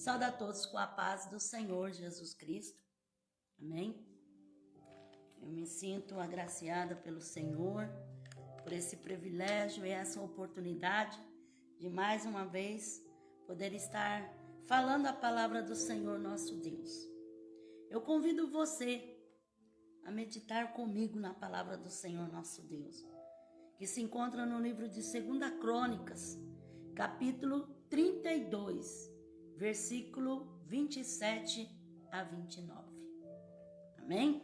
Saúdo a todos com a paz do Senhor Jesus Cristo. Amém? Eu me sinto agraciada pelo Senhor, por esse privilégio e essa oportunidade de mais uma vez poder estar falando a palavra do Senhor nosso Deus. Eu convido você a meditar comigo na palavra do Senhor nosso Deus, que se encontra no livro de 2 Crônicas, capítulo 32, versículo 27 a 29. Amém?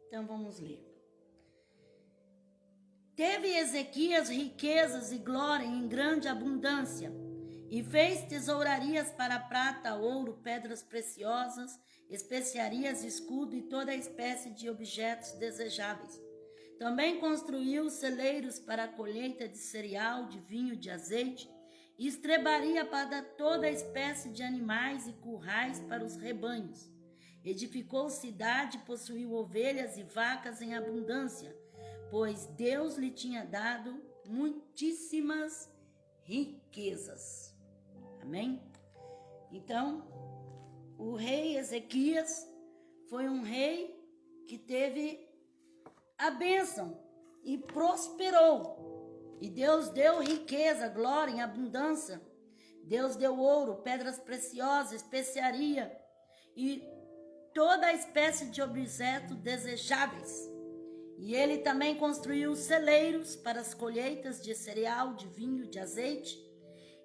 Então vamos ler. Teve Ezequias riquezas e glória em grande abundância, e fez tesourarias para prata, ouro, pedras preciosas, especiarias, escudo e toda espécie de objetos desejáveis. Também construiu celeiros para a colheita de cereal, de vinho, de azeite, e estrebaria para toda espécie de animais e currais para os rebanhos. Edificou cidade, possuiu ovelhas e vacas em abundância, pois Deus lhe tinha dado muitíssimas riquezas. Amém? Então, o rei Ezequias foi um rei que teve a bênção e prosperou. E Deus deu riqueza, glória em abundância. Deus deu ouro, pedras preciosas, especiaria e toda a espécie de objetos desejáveis. E ele também construiu celeiros para as colheitas de cereal, de vinho, de azeite,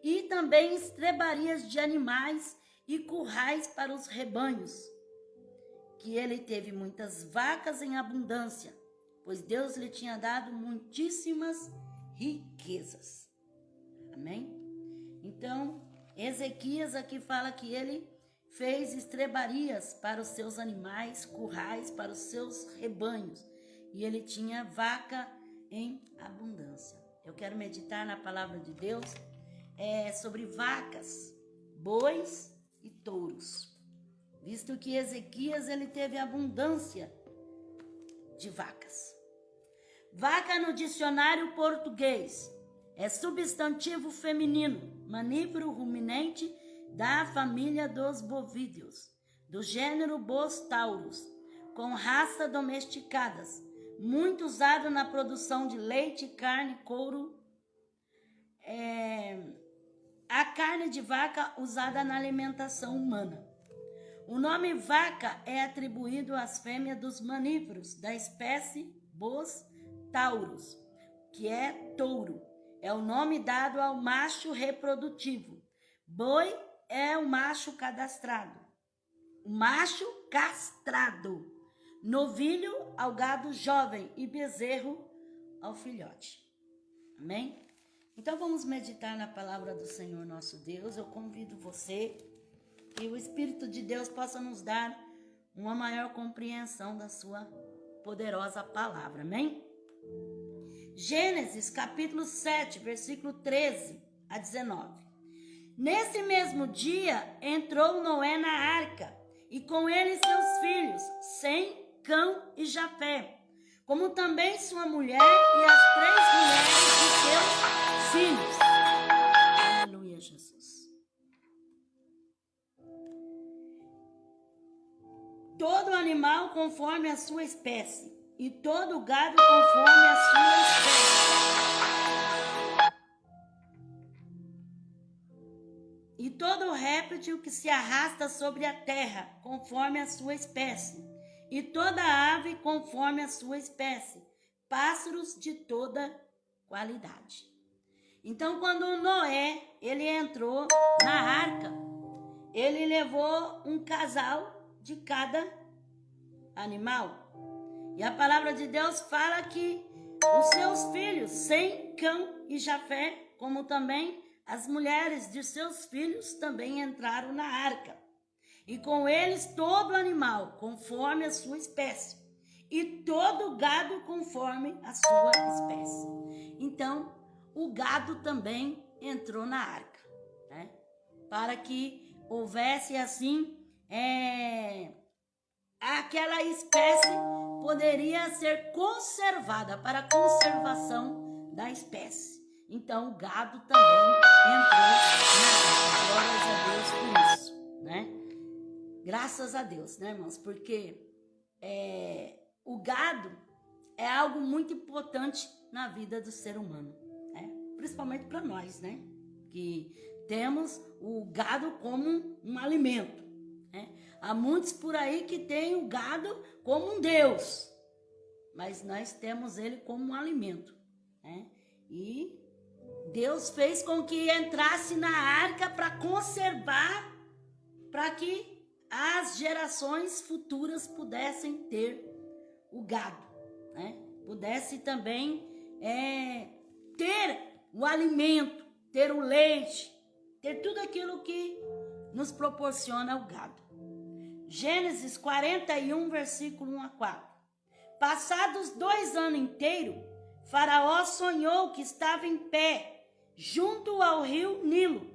e também estrebarias de animais e currais para os rebanhos. Que ele teve muitas vacas em abundância, pois Deus lhe tinha dado muitíssimas riquezas. Amém? Então, Ezequias aqui fala que ele fez estrebarias para os seus animais, currais para os seus rebanhos. E ele tinha vaca em abundância. Eu quero meditar na palavra de Deus sobre vacas, bois e touros. Visto que Ezequias ele teve abundância de vacas. Vaca no dicionário português é substantivo feminino, mamífero ruminante da família dos bovídeos, do gênero Bos-taurus, com raça domesticadas, muito usado na produção de leite, carne, couro. A carne de vaca usada na alimentação humana. O nome vaca é atribuído às fêmeas dos mamíferos da espécie Bos-taurus, que é touro. É o nome dado ao macho reprodutivo. Boi é o macho cadastrado. O macho castrado. Novilho ao gado jovem e bezerro ao filhote. Amém? Então vamos meditar na palavra do Senhor nosso Deus. Eu convido você que o Espírito de Deus possa nos dar uma maior compreensão da sua poderosa palavra. Amém? Gênesis capítulo 7, versículo 13 a 19. Nesse mesmo dia entrou Noé na arca, e com ele seus filhos, Sem, Cão e Jafé, como também sua mulher e as 3 mulheres de seus filhos. Aleluia, Jesus. Todo animal conforme a sua espécie, e todo gado conforme a sua espécie. E todo réptil que se arrasta sobre a terra, conforme a sua espécie. E toda ave conforme a sua espécie. Pássaros de toda qualidade. Então, quando Noé, ele entrou na arca, ele levou um casal de cada animal. E a palavra de Deus fala que os seus filhos, Sem, Cão e Jafé, como também as mulheres de seus filhos, também entraram na arca. E com eles todo animal, conforme a sua espécie. E todo gado, conforme a sua espécie. Então, o gado também entrou na arca, né? Para que houvesse assim, aquela espécie poderia ser conservada, para a conservação da espécie. Então o gado também entrou na arca. Glórias a Deus Graças a Deus, né, irmãos? Porque o gado é algo muito importante na vida do ser humano, né? Principalmente para nós, né? Que temos o gado como um alimento, né? Há muitos por aí que têm o gado como um Deus, mas nós temos ele como um alimento, né? E Deus fez com que entrasse na arca para conservar, para que as gerações futuras pudessem ter o gado, né? Pudesse também ter o alimento, ter o leite, ter tudo aquilo que nos proporciona o gado. Gênesis 41, versículo 1 a 4. Passados 2 anos inteiros, Faraó sonhou que estava em pé, junto ao rio Nilo.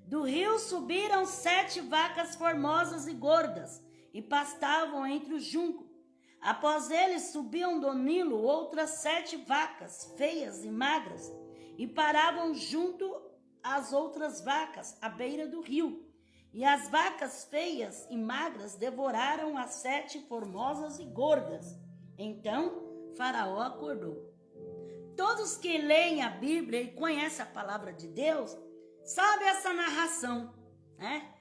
Do rio subiram 7 vacas formosas e gordas, e pastavam entre os juncos. Após eles subiam do Nilo outras 7 vacas, feias e magras, e paravam junto às outras vacas, à beira do rio. E as vacas feias e magras devoraram as 7 formosas e gordas. Então Faraó acordou. Todos que leem a Bíblia e conhecem a palavra de Deus, sabem essa narração, né?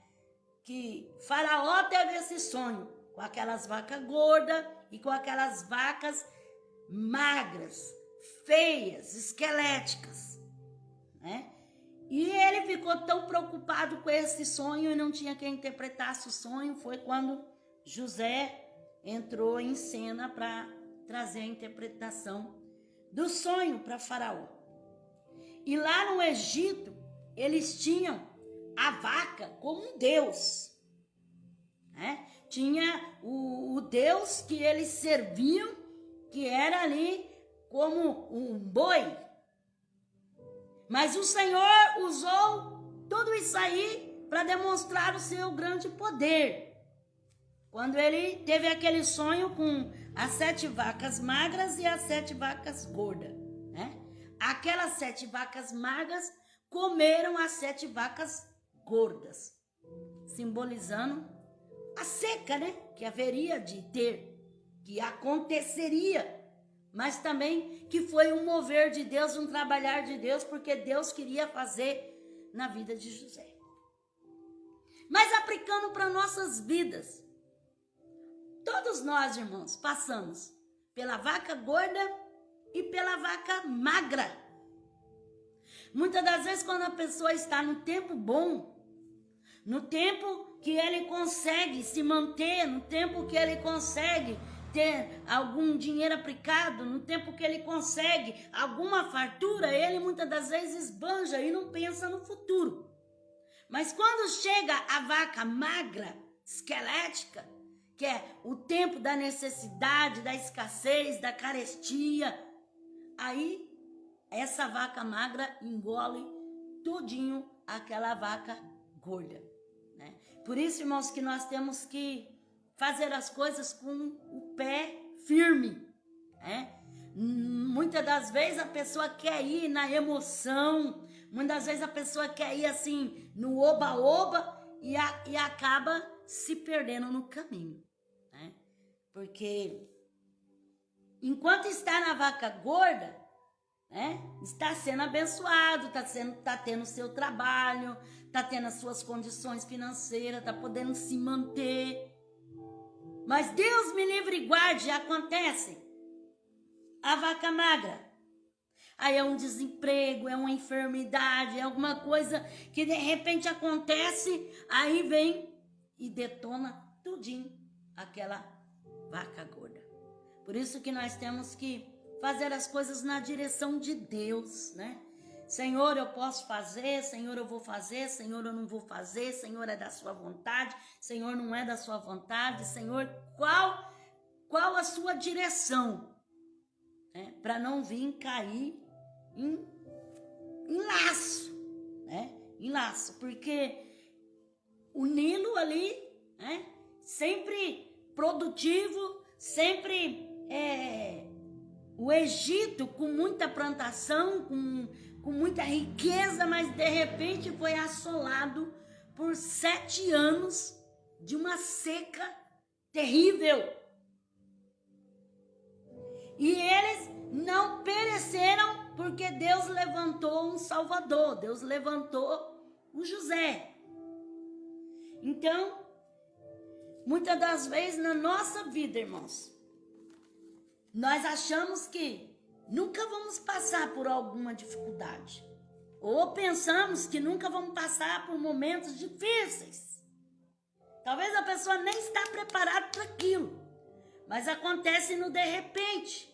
Que Faraó teve esse sonho com aquelas vacas gordas e com aquelas vacas magras, feias, esqueléticas, né? E ele ficou tão preocupado com esse sonho e não tinha quem interpretasse o sonho. Foi quando José entrou em cena para trazer a interpretação do sonho para Faraó. E lá no Egito, eles tinham a vaca como um deus, né? Tinha o deus que eles serviam, que era ali como um boi. Mas o Senhor usou tudo isso aí para demonstrar o seu grande poder. Quando ele teve aquele sonho com as 7 vacas magras e as 7 vacas gordas, né? Aquelas 7 vacas magras comeram as 7 vacas gordas, simbolizando a seca, né? Que haveria de ter, que aconteceria, mas também que foi um mover de Deus, um trabalhar de Deus, porque Deus queria fazer na vida de José. Mas aplicando para nossas vidas, todos nós, irmãos, passamos pela vaca gorda e pela vaca magra. Muitas das vezes, quando a pessoa está no tempo bom, no tempo que ele consegue se manter, no tempo que ele consegue ter algum dinheiro aplicado, no tempo que ele consegue alguma fartura, ele muitas das vezes esbanja e não pensa no futuro. Mas quando chega a vaca magra, esquelética, que é o tempo da necessidade, da escassez, da carestia, aí essa vaca magra engole tudinho aquela vaca gorda, né? Por isso, irmãos, que nós temos que fazer as coisas com o pé firme, né? Muitas das vezes a pessoa quer ir na emoção, muitas das vezes a pessoa quer ir assim no oba-oba e acaba se perdendo no caminho, né? Porque enquanto está na vaca gorda, né, está sendo abençoado, está tendo seu trabalho, está tendo as suas condições financeiras, está podendo se manter. Mas Deus me livre e guarde, acontece a vaca magra. Aí é um desemprego, é uma enfermidade, é alguma coisa que de repente acontece, aí vem e detona tudinho aquela vaca gorda. Por isso que nós temos que fazer as coisas na direção de Deus, né? Senhor, eu posso fazer, Senhor, eu vou fazer, Senhor, eu não vou fazer, Senhor, é da sua vontade, Senhor, não é da sua vontade, Senhor, qual a sua direção, né? Para não vir cair em laço, né? Em laço, porque o Nilo ali, né? Sempre produtivo, sempre o Egito com muita plantação, com muita riqueza, mas de repente foi assolado por 7 anos de uma seca terrível. E eles não pereceram porque Deus levantou um Salvador, Deus levantou o José. Então, muitas das vezes na nossa vida, irmãos, nós achamos que nunca vamos passar por alguma dificuldade. Ou pensamos que nunca vamos passar por momentos difíceis. Talvez a pessoa nem está preparada para aquilo. Mas acontece no de repente.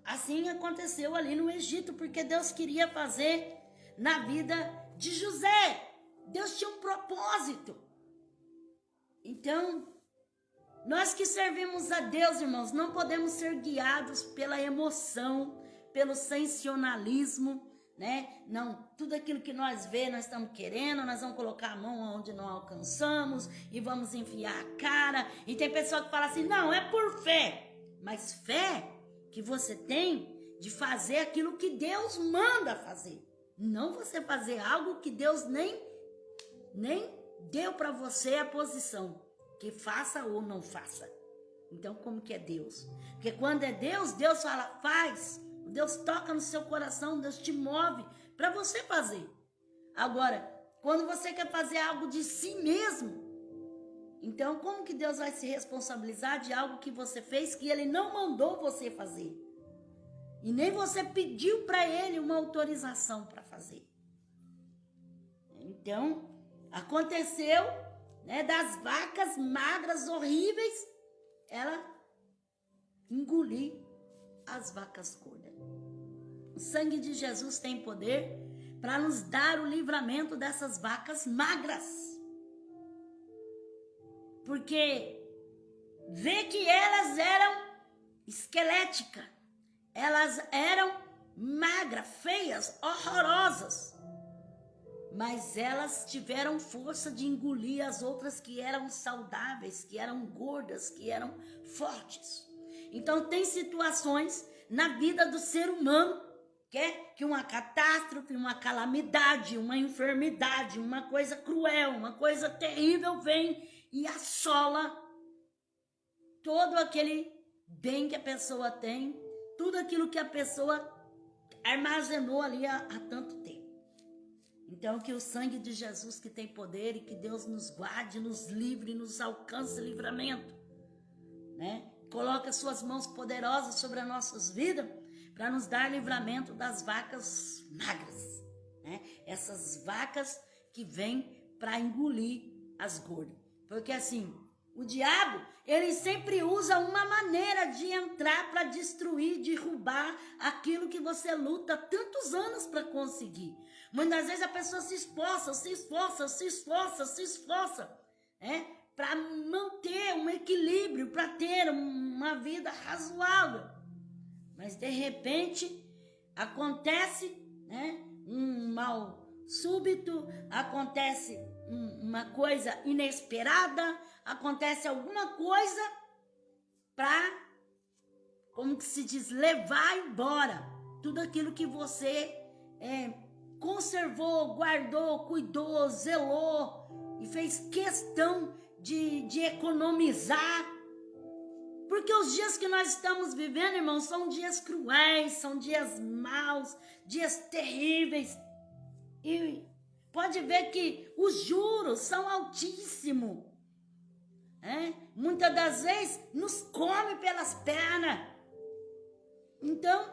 Assim aconteceu ali no Egito, porque Deus queria fazer na vida de José. Deus tinha um propósito. Então, nós que servimos a Deus, irmãos, não podemos ser guiados pela emoção, pelo sensacionalismo, né? Não, tudo aquilo que nós vemos, nós estamos querendo, nós vamos colocar a mão onde não alcançamos e vamos enfiar a cara. E tem pessoa que fala assim, não, é por fé. Mas fé que você tem de fazer aquilo que Deus manda fazer. Não você fazer algo que Deus nem deu para você a posição. Que faça ou não faça. Então, como que é Deus? Porque quando é Deus, Deus fala, faz. Deus toca no seu coração, Deus te move para você fazer. Agora, quando você quer fazer algo de si mesmo, então como que Deus vai se responsabilizar de algo que você fez que Ele não mandou você fazer? E nem você pediu para Ele uma autorização para fazer. Então, aconteceu, né, das vacas magras, horríveis, ela engoliu as vacas gordas. O sangue de Jesus tem poder para nos dar o livramento dessas vacas magras. Porque vê que elas eram esqueléticas, elas eram magras, feias, horrorosas. Mas elas tiveram força de engolir as outras que eram saudáveis, que eram gordas, que eram fortes. Então tem situações na vida do ser humano que uma catástrofe, uma calamidade, uma enfermidade, uma coisa cruel, uma coisa terrível vem e assola todo aquele bem que a pessoa tem, tudo aquilo que a pessoa armazenou ali há tanto tempo. Então, que o sangue de Jesus, que tem poder, e que Deus nos guarde, nos livre, nos alcance livramento, né? Coloque as suas mãos poderosas sobre as nossas vidas, para nos dar livramento das vacas magras, né? Essas vacas que vêm para engolir as gordas. Porque assim, o diabo, ele sempre usa uma maneira de entrar para destruir, derrubar aquilo que você luta tantos anos para conseguir. Muitas vezes a pessoa se esforça, né? Para manter um equilíbrio, para ter uma vida razoável. Mas de repente acontece, né, um mal súbito, acontece uma coisa inesperada, acontece alguma coisa para, como que se diz, levar embora tudo aquilo que você conservou, guardou, cuidou, zelou e fez questão de economizar. Porque os dias que nós estamos vivendo, irmãos, são dias cruéis, são dias maus, dias terríveis. E pode ver que os juros são altíssimos. Muitas das vezes nos come pelas pernas. Então,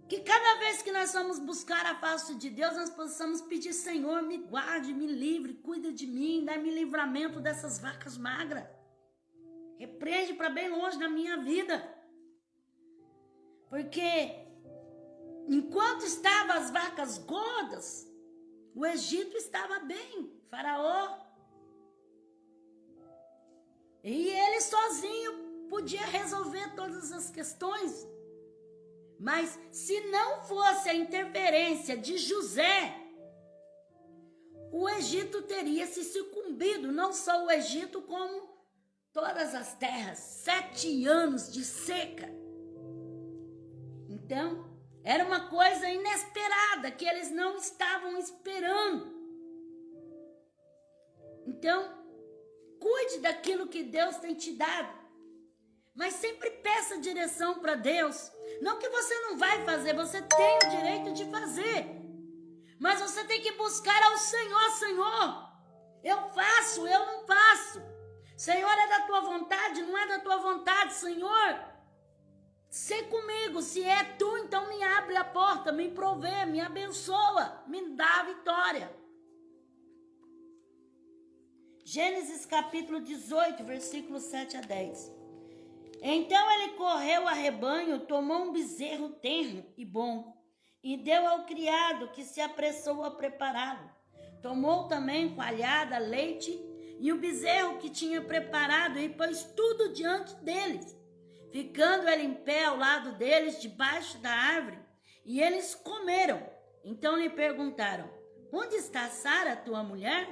que cada vez que nós vamos buscar a face de Deus, nós possamos pedir, Senhor, me guarde, me livre, cuida de mim, dá-me livramento dessas vacas magras. Repreende para bem longe da minha vida. Porque enquanto estavam as vacas gordas, o Egito estava bem, Faraó. E ele sozinho podia resolver todas as questões. Mas se não fosse a interferência de José, o Egito teria se sucumbido. Não só o Egito, como todas as terras. 7 anos de seca. Então, era uma coisa inesperada, que eles não estavam esperando. Então, cuide daquilo que Deus tem te dado. Mas sempre peça direção para Deus. Não que você não vai fazer, você tem o direito de fazer. Mas você tem que buscar ao Senhor. Senhor, eu faço, eu não faço. Senhor, é da tua vontade, não é da tua vontade, Senhor. Sê comigo, se é tu, então me abre a porta, me provê, me abençoa, me dá a vitória. Gênesis capítulo 18, versículos 7 a 10. Então ele correu a rebanho, tomou um bezerro tenro e bom, e deu ao criado, que se apressou a prepará-lo. Tomou também coalhada, leite, e o bezerro que tinha preparado, e pôs tudo diante deles. Ficando ele em pé ao lado deles, debaixo da árvore, e eles comeram. Então lhe perguntaram: onde está Sara, tua mulher?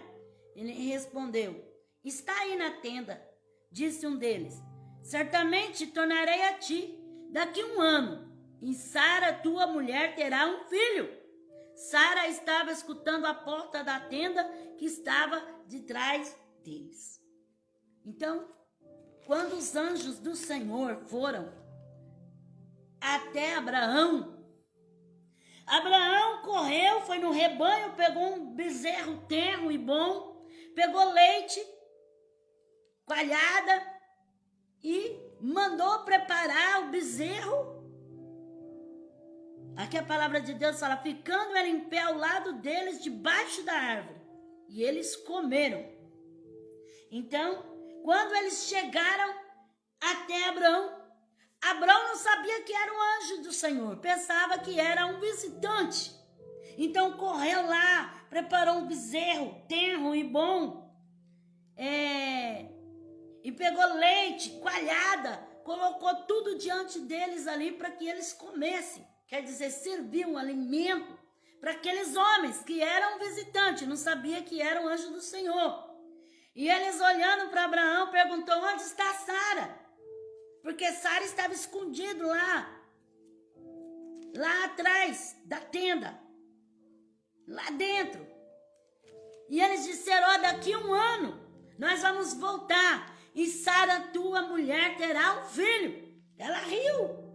Ele respondeu: está aí na tenda. Disse um deles: certamente tornarei a ti daqui 1 ano, e Sara, tua mulher, terá um filho. Sara estava escutando a porta da tenda que estava de trás deles. Então, quando os anjos do Senhor foram até Abraão, Abraão correu, foi no rebanho, pegou um bezerro tenro e bom, pegou leite, coalhada e mandou preparar o bezerro. Aqui a palavra de Deus fala: ficando ele em pé ao lado deles, debaixo da árvore, e eles comeram. Então, quando eles chegaram até Abraão, Abraão não sabia que era um anjo do Senhor, pensava que era um visitante. Então correu lá, preparou um bezerro tenro e bom, e pegou leite, coalhada, colocou tudo diante deles ali para que eles comessem. Quer dizer, serviu um alimento para aqueles homens que eram visitantes, não sabia que era um anjo do Senhor. E eles olhando para Abraão, perguntou: onde está Sara? Porque Sara estava escondido lá atrás da tenda, lá dentro. E eles disseram: daqui 1 ano nós vamos voltar, e Sara, tua mulher, terá um filho. Ela riu,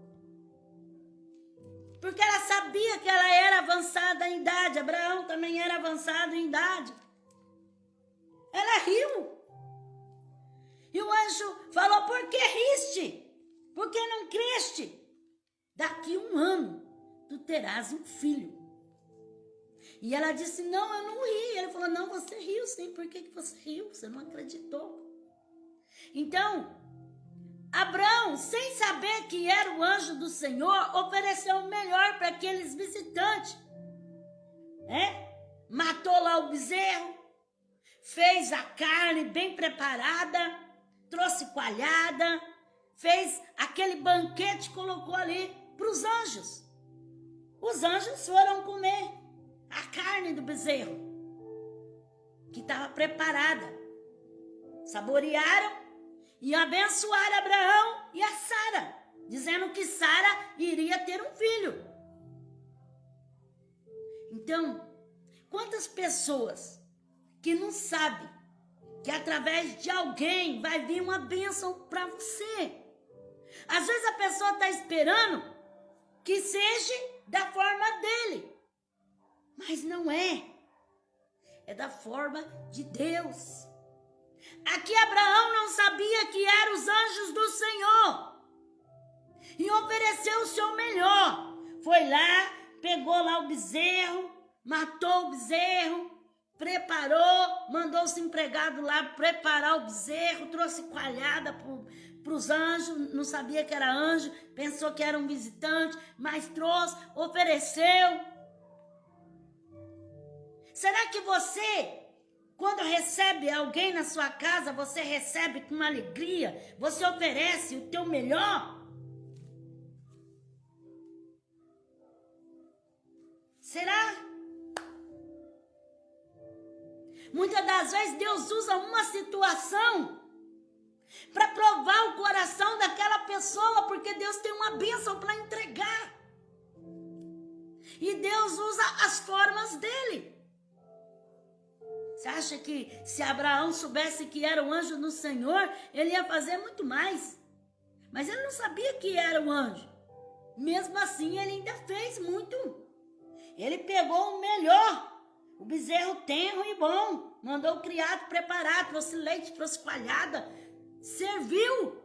porque ela sabia que ela era avançada em idade. Abraão também era avançado em idade. Ela riu. E o anjo falou: por que riste? Por que não creste? Daqui 1 ano tu terás um filho. E ela disse: não, eu não ri. Ele falou: não, você riu sim. Por que você riu? Você não acreditou. Então, Abraão, sem saber que era o anjo do Senhor, ofereceu o melhor para aqueles visitantes. Matou lá o bezerro, fez a carne bem preparada, trouxe coalhada, fez aquele banquete e colocou ali para os anjos. Os anjos foram comer a carne do bezerro, que estava preparada. Saborearam e abençoaram Abraão e a Sara, dizendo que Sara iria ter um filho. Então, quantas pessoas que não sabem que através de alguém vai vir uma bênção para você? Às vezes a pessoa está esperando que seja da forma dele, mas não é. É da forma de Deus. Aqui Abraão não sabia que eram os anjos do Senhor e ofereceu o seu melhor. Foi lá, pegou lá o bezerro, matou o bezerro, preparou, mandou os empregados lá preparar o bezerro, trouxe coalhada para os anjos, não sabia que era anjo, pensou que era um visitante, mas trouxe, ofereceu. Será que você, quando recebe alguém na sua casa, você recebe com alegria, você oferece o teu melhor? Será? Muitas das vezes Deus usa uma situação para provar o coração daquela pessoa, porque Deus tem uma bênção para entregar. E Deus usa as formas dele. Você acha que se Abraão soubesse que era o anjo do Senhor, ele ia fazer muito mais? Mas ele não sabia que era o anjo. Mesmo assim, ele ainda fez muito. Ele pegou o melhor, o bezerro tenro e bom, mandou o criado preparar, trouxe leite, trouxe coalhada, serviu.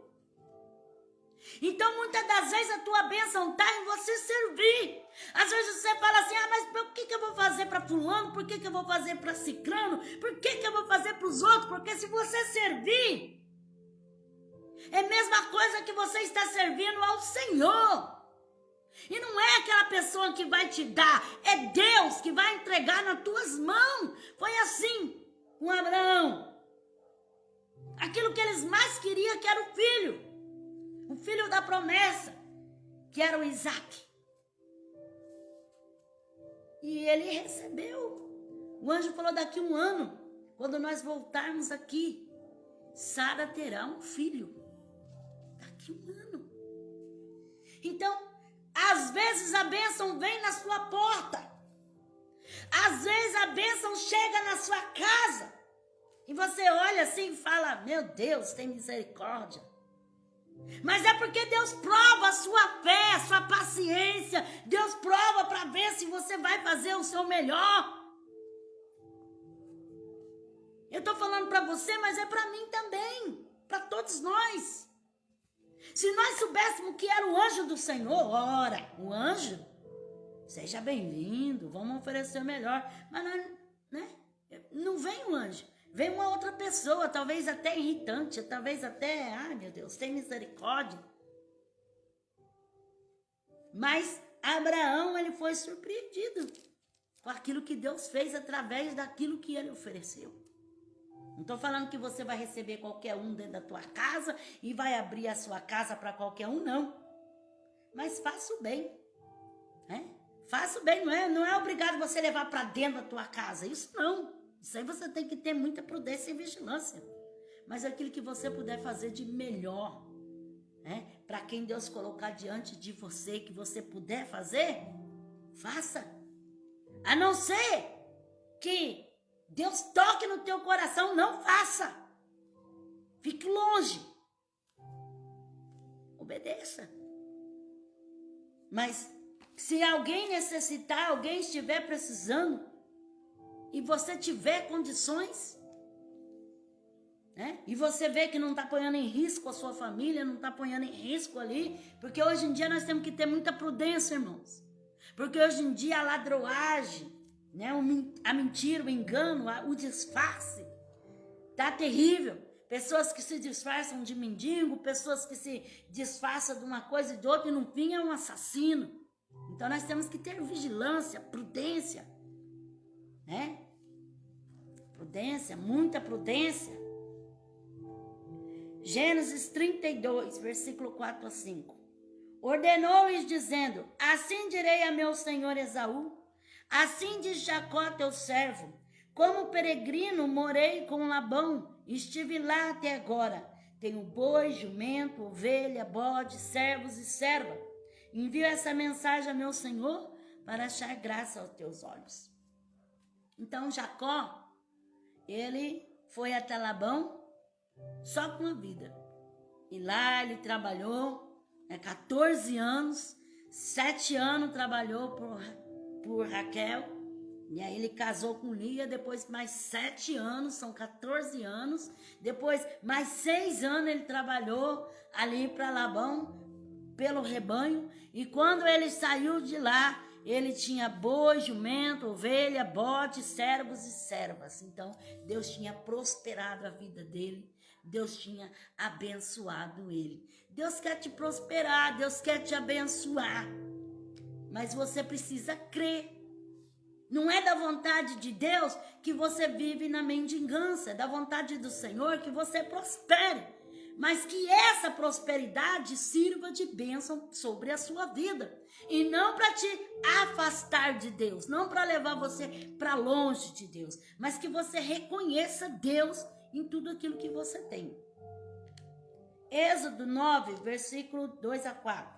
Então, muitas das vezes, a tua bênção está em você servir. Às vezes você fala assim, mas por que eu vou fazer para fulano? Por que eu vou fazer para ciclano? Por que eu vou fazer para os outros? Porque se você servir, é a mesma coisa que você está servindo ao Senhor. E não é aquela pessoa que vai te dar, é Deus que vai entregar nas tuas mãos. Foi assim com Abraão. Aquilo que eles mais queriam, que era o filho da promessa, que era o Isaac. E ele recebeu. O anjo falou, daqui 1 ano, quando nós voltarmos aqui, Sara terá um filho. Daqui 1 ano. Então, às vezes a bênção vem na sua porta. Às vezes a bênção chega na sua casa. E você olha assim e fala, meu Deus, tem misericórdia. Mas é porque Deus prova a sua fé, a sua paciência. Deus prova para ver se você vai fazer o seu melhor. Eu estou falando para você, mas é para mim também. Para todos nós. Se nós soubéssemos que era o anjo do Senhor, ora, o anjo, seja bem-vindo, vamos oferecer o melhor. Mas não vem o anjo. Vem uma outra pessoa, talvez até irritante, talvez até, ai meu Deus, tem misericórdia. Mas Abraão, ele foi surpreendido com aquilo que Deus fez através daquilo que ele ofereceu. Não estou falando que você vai receber qualquer um dentro da tua casa e vai abrir a sua casa para qualquer um, não. Mas faça o bem. Né? Faça o bem, não é obrigado você levar para dentro da tua casa, isso não. Isso aí você tem que ter muita prudência e vigilância. Mas aquilo que você puder fazer de melhor, né? Para quem Deus colocar diante de você, que você puder fazer, faça. A não ser que Deus toque no teu coração, não faça. Fique longe. Obedeça. Mas se alguém necessitar, alguém estiver precisando, e você tiver condições, né? E você vê que não está ponhando em risco a sua família, não está ponhando em risco ali, porque hoje em dia nós temos que ter muita prudência, irmãos. Porque hoje em dia a ladroagem, né? A mentira, o engano, o disfarce, tá terrível. Pessoas que se disfarçam de mendigo, pessoas que se disfarçam de uma coisa e de outra, e no fim é um assassino. Então nós temos que ter vigilância, prudência, né? Prudência, muita prudência. Gênesis 32, versículo 4 a 5. Ordenou-lhes dizendo, assim direi a meu senhor Esaú, assim diz Jacó teu servo, como peregrino morei com Labão, estive lá até agora, tenho boi, jumento, ovelha, bode, servos e serva. Envio essa mensagem a meu senhor para achar graça aos teus olhos. Então Jacó, ele foi até Labão só com a vida. E lá ele trabalhou 14 anos, 7 anos trabalhou por Raquel. E aí ele casou com Lia, depois mais 7 anos, são 14 anos. Depois mais 6 anos ele trabalhou ali para Labão, pelo rebanho. E quando ele saiu de lá, ele tinha boi, jumento, ovelha, bode, servos e servas. Então, Deus tinha prosperado a vida dele. Deus tinha abençoado ele. Deus quer te prosperar, Deus quer te abençoar. Mas você precisa crer. Não é da vontade de Deus que você vive na mendigância. É da vontade do Senhor que você prospere. Mas que essa prosperidade sirva de bênção sobre a sua vida. E não para te afastar de Deus, não para levar você para longe de Deus, mas que você reconheça Deus em tudo aquilo que você tem. Êxodo 9, versículo 2 a 4.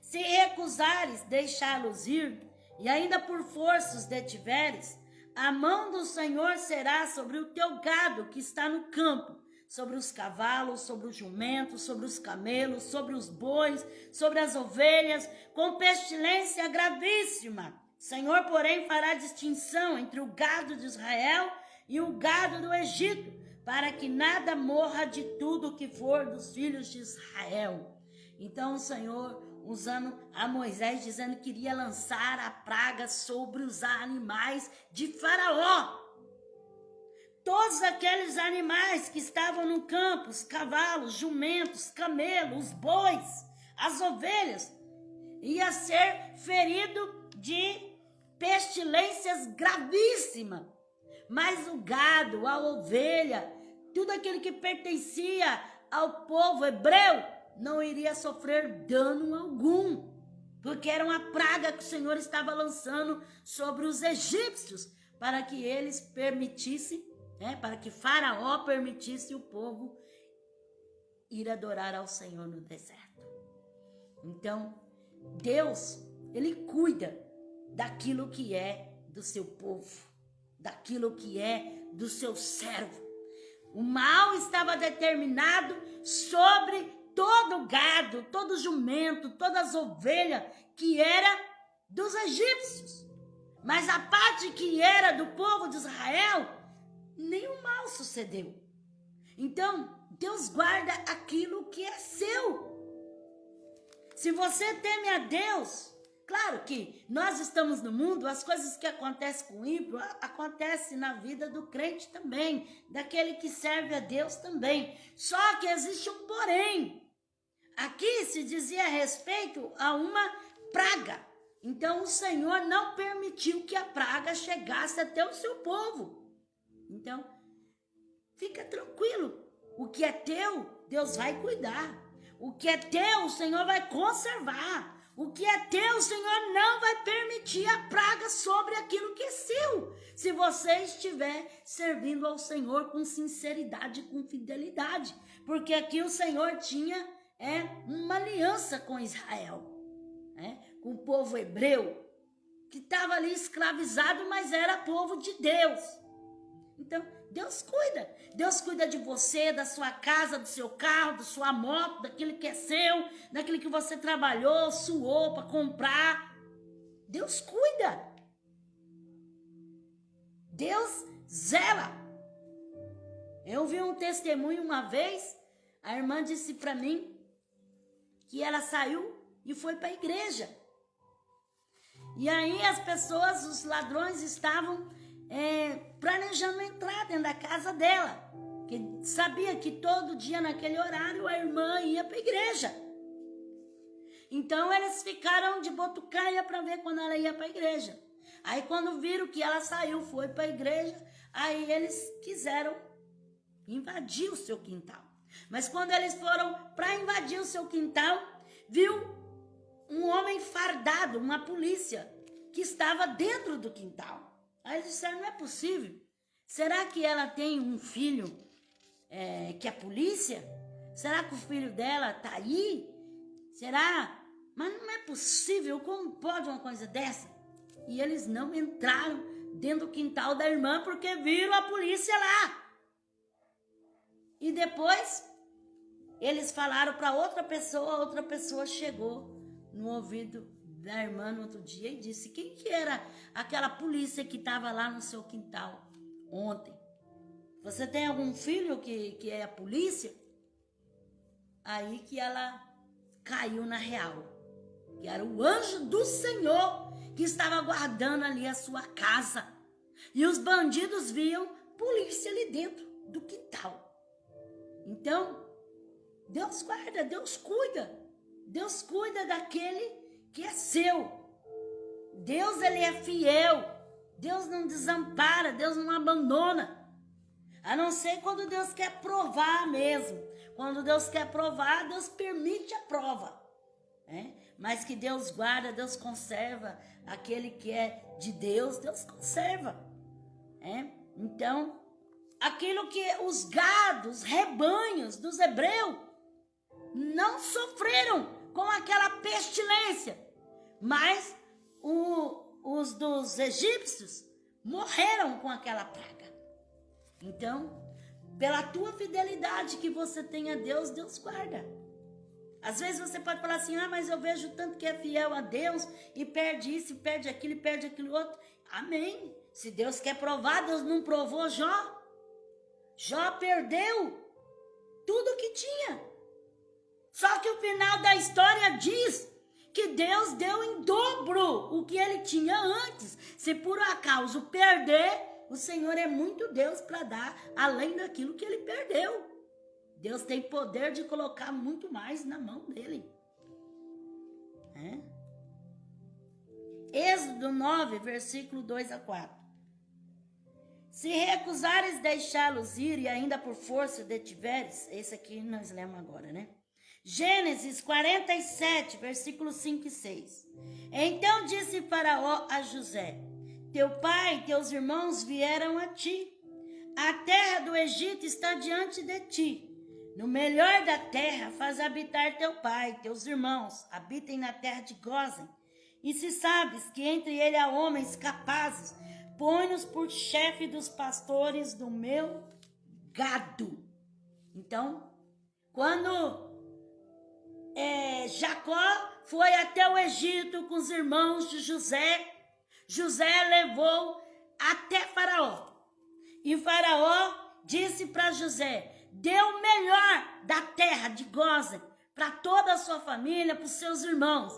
Se recusares deixá-los ir, e ainda por força os detiveres, a mão do Senhor será sobre o teu gado que está no campo, sobre os cavalos, sobre os jumentos, sobre os camelos, sobre os bois, sobre as ovelhas, com pestilência gravíssima. O Senhor, porém, fará distinção entre o gado de Israel e o gado do Egito, para que nada morra de tudo que for dos filhos de Israel. Então o Senhor, usando a Moisés, dizendo que iria lançar a praga sobre os animais de Faraó. Todos aqueles animais que estavam no campo, os cavalos, jumentos, camelos, os bois, as ovelhas, ia ser ferido de pestilências gravíssimas. Mas o gado, a ovelha, tudo aquilo que pertencia ao povo hebreu, não iria sofrer dano algum, porque era uma praga que o Senhor estava lançando sobre os egípcios, para que eles permitissem, para que Faraó permitisse o povo ir adorar ao Senhor no deserto. Então, Deus, Ele cuida daquilo que é do seu povo, daquilo que é do seu servo. O mal estava determinado sobre todo o gado, todo o jumento, todas as ovelhas que era dos egípcios. Mas a parte que era do povo de Israel, nenhum mal sucedeu. Então, Deus guarda aquilo que é seu. Se você teme a Deus, claro que nós estamos no mundo, as coisas que acontecem com o ímpio, acontecem na vida do crente também, daquele que serve a Deus também. Só que existe um porém. Aqui se dizia a respeito a uma praga. Então o Senhor não permitiu que a praga chegasse até o seu povo. Então, fica tranquilo. O que é teu, Deus vai cuidar. O que é teu, o Senhor vai conservar. O que é teu, o Senhor não vai permitir a praga sobre aquilo que é seu. Se você estiver servindo ao Senhor com sinceridade, com fidelidade. Porque aqui o Senhor tinha uma aliança com Israel. Com o povo hebreu. Que estava ali escravizado, mas era povo de Deus. Então, Deus cuida. Deus cuida de você, da sua casa, do seu carro, da sua moto, daquilo que é seu, daquilo que você trabalhou, suou para comprar. Deus cuida. Deus zela. Eu vi um testemunho uma vez, a irmã disse para mim que ela saiu e foi para a igreja. E aí as pessoas, os ladrões estavam planejando entrar dentro da casa dela, que sabia que todo dia naquele horário a irmã ia para a igreja. Então eles ficaram de botucaia para ver quando ela ia para a igreja. Aí quando viram que ela saiu, foi para a igreja, aí eles quiseram invadir o seu quintal. Mas quando eles foram para invadir o seu quintal, viu um homem fardado, uma polícia, que estava dentro do quintal. Aí eles disseram, não é possível. Será que ela tem um filho que é polícia? Será que o filho dela está aí? Será? Mas não é possível, como pode uma coisa dessa? E eles não entraram dentro do quintal da irmã porque viram a polícia lá. E depois eles falaram para outra pessoa chegou no ouvido da irmã no outro dia e disse, quem que era aquela polícia que estava lá no seu quintal ontem? Você tem algum filho que é a polícia? Aí que ela caiu na real, que era o anjo do Senhor que estava guardando ali a sua casa. E os bandidos viam polícia ali dentro do quintal. Então, Deus guarda, Deus cuida. Deus cuida daquele que é seu. Deus, ele é fiel. Deus não desampara, Deus não abandona. A não ser quando Deus quer provar mesmo. Quando Deus quer provar, Deus permite a prova. Mas que Deus guarda, Deus conserva. Aquele que é de Deus, Deus conserva. Então, aquilo que os gados, rebanhos dos hebreus não sofreram com aquela pestilência, mas os dos egípcios morreram com aquela praga. Então, pela tua fidelidade que você tem a Deus, Deus guarda. Às vezes você pode falar assim, mas eu vejo tanto que é fiel a Deus e perde isso, e perde aquilo outro. Amém. Se Deus quer provar, Deus não provou Jó. Jó perdeu tudo que tinha. Só que o final da história diz que Deus deu em dobro o que ele tinha antes. Se por acaso perder, o Senhor é muito Deus para dar além daquilo que ele perdeu. Deus tem poder de colocar muito mais na mão dele. Êxodo 9, versículo 2 a 4. Se recusares deixá-los ir e ainda por força detiveres, esse aqui nós lemos agora, né? Gênesis 47, versículos 5 e 6. Então disse Faraó a José, teu pai e teus irmãos vieram a ti. A terra do Egito está diante de ti. No melhor da terra faz habitar teu pai e teus irmãos. Habitem na terra de Gósen. E se sabes que entre ele há homens capazes, põe-nos por chefe dos pastores do meu gado. Então, quando Jacó foi até o Egito com os irmãos de José, José levou até Faraó. E Faraó disse para José, dê o melhor da terra de Gósen para toda a sua família, para os seus irmãos.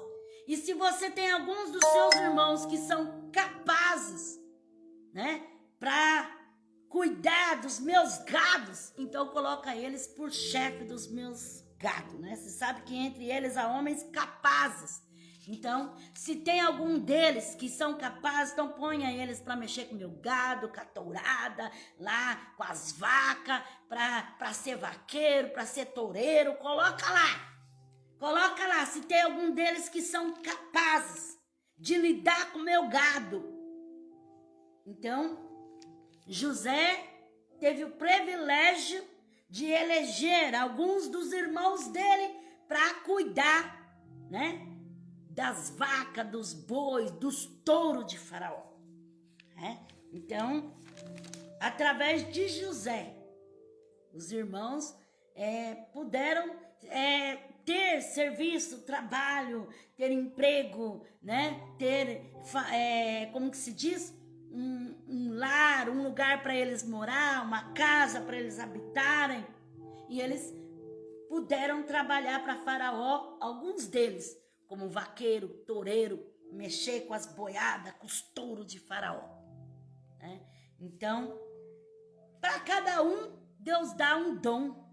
E se você tem alguns dos seus irmãos que são capazes, né, para cuidar dos meus gados, então coloca eles por chefe dos meus gados, né? Você sabe que entre eles há homens capazes. Então, se tem algum deles que são capazes, então ponha eles para mexer com o meu gado, com a tourada, lá com as vacas, para ser vaqueiro, para ser toureiro, coloca lá. Coloca lá, se tem algum deles que são capazes de lidar com o meu gado. Então, José teve o privilégio de eleger alguns dos irmãos dele para cuidar, né, das vacas, dos bois, dos touros de Faraó. Então, através de José, os irmãos puderam ter serviço, trabalho, ter emprego, né? Ter, como que se diz? Um lar, um lugar para eles morar, uma casa para eles habitarem. E eles puderam trabalhar para Faraó, alguns deles, como vaqueiro, toureiro, mexer com as boiadas, com os touros de Faraó. Então, para cada um, Deus dá um dom.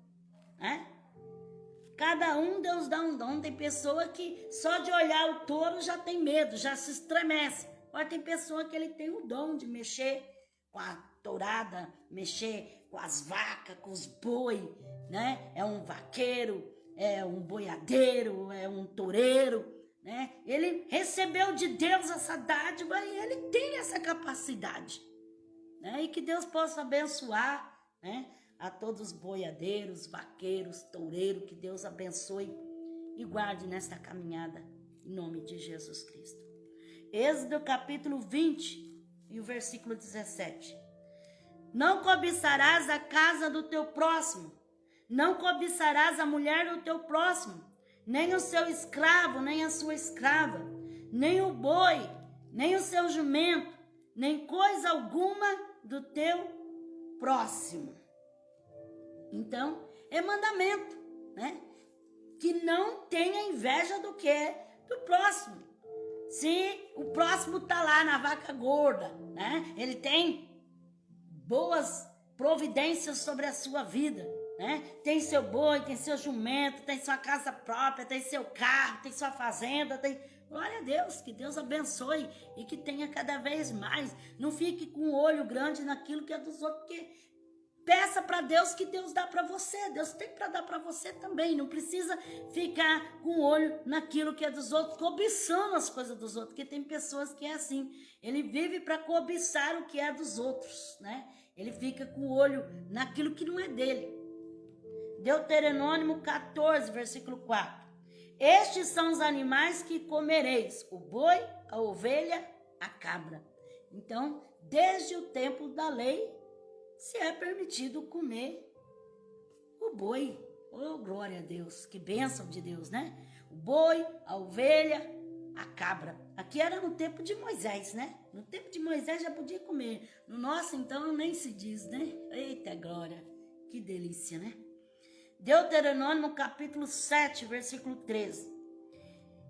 Cada um, Deus dá um dom. Tem pessoa que só de olhar o touro já tem medo, já se estremece. Agora tem pessoa que ele tem o dom de mexer com a tourada, mexer com as vacas, com os boi, né? É um vaqueiro, é um boiadeiro, é um toureiro, né? Ele recebeu de Deus essa dádiva e ele tem essa capacidade, né? E que Deus possa abençoar, né, a todos os boiadeiros, vaqueiros, toureiros, que Deus abençoe e guarde nesta caminhada, em nome de Jesus Cristo. Êxodo capítulo 20 e o versículo 17. Não cobiçarás a casa do teu próximo, não cobiçarás a mulher do teu próximo, nem o seu escravo, nem a sua escrava, nem o boi, nem o seu jumento, nem coisa alguma do teu próximo. Então, é mandamento, né? Que não tenha inveja do que é do próximo. Se o próximo tá lá na vaca gorda, né? Ele tem boas providências sobre a sua vida, né? Tem seu boi, tem seu jumento, tem sua casa própria, tem seu carro, tem sua fazenda, tem... Glória a Deus, que Deus abençoe e que tenha cada vez mais. Não fique com o olho grande naquilo que é dos outros, porque peça para Deus que Deus dá para você. Deus tem para dar para você também. Não precisa ficar com o olho naquilo que é dos outros, cobiçando as coisas dos outros, porque tem pessoas que é assim. Ele vive para cobiçar o que é dos outros, né? Ele fica com o olho naquilo que não é dele. Deuteronômio 14, versículo 4. Estes são os animais que comereis, o boi, a ovelha, a cabra. Então, desde o tempo da lei, se é permitido comer o boi. Oh, glória a Deus, que bênção de Deus, né? O boi, a ovelha, a cabra. Aqui era no tempo de Moisés, né? No tempo de Moisés já podia comer. No nosso, então, nem se diz, né? Eita glória, que delícia, né? Deuteronômio, capítulo 7, versículo 13.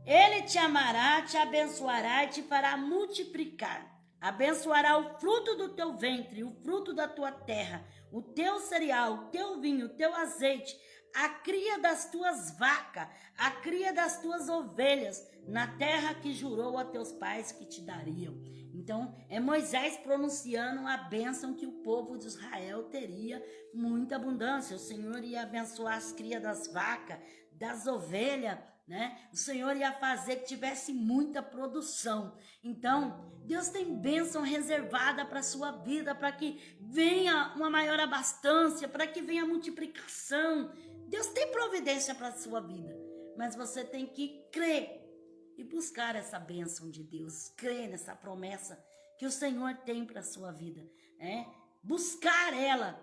Ele te amará, te abençoará e te fará multiplicar. Abençoará o fruto do teu ventre, o fruto da tua terra, o teu cereal, o teu vinho, o teu azeite, a cria das tuas vacas, a cria das tuas ovelhas, na terra que jurou a teus pais que te dariam. Então, é Moisés pronunciando a bênção que o povo de Israel teria muita abundância. O Senhor ia abençoar as crias das vacas, das ovelhas, né? O Senhor ia fazer que tivesse muita produção. Então, Deus tem bênção reservada para a sua vida, para que venha uma maior abastança, para que venha multiplicação. Deus tem providência para a sua vida, mas você tem que crer e buscar essa bênção de Deus, crer nessa promessa que o Senhor tem para a sua vida, né? Buscar ela,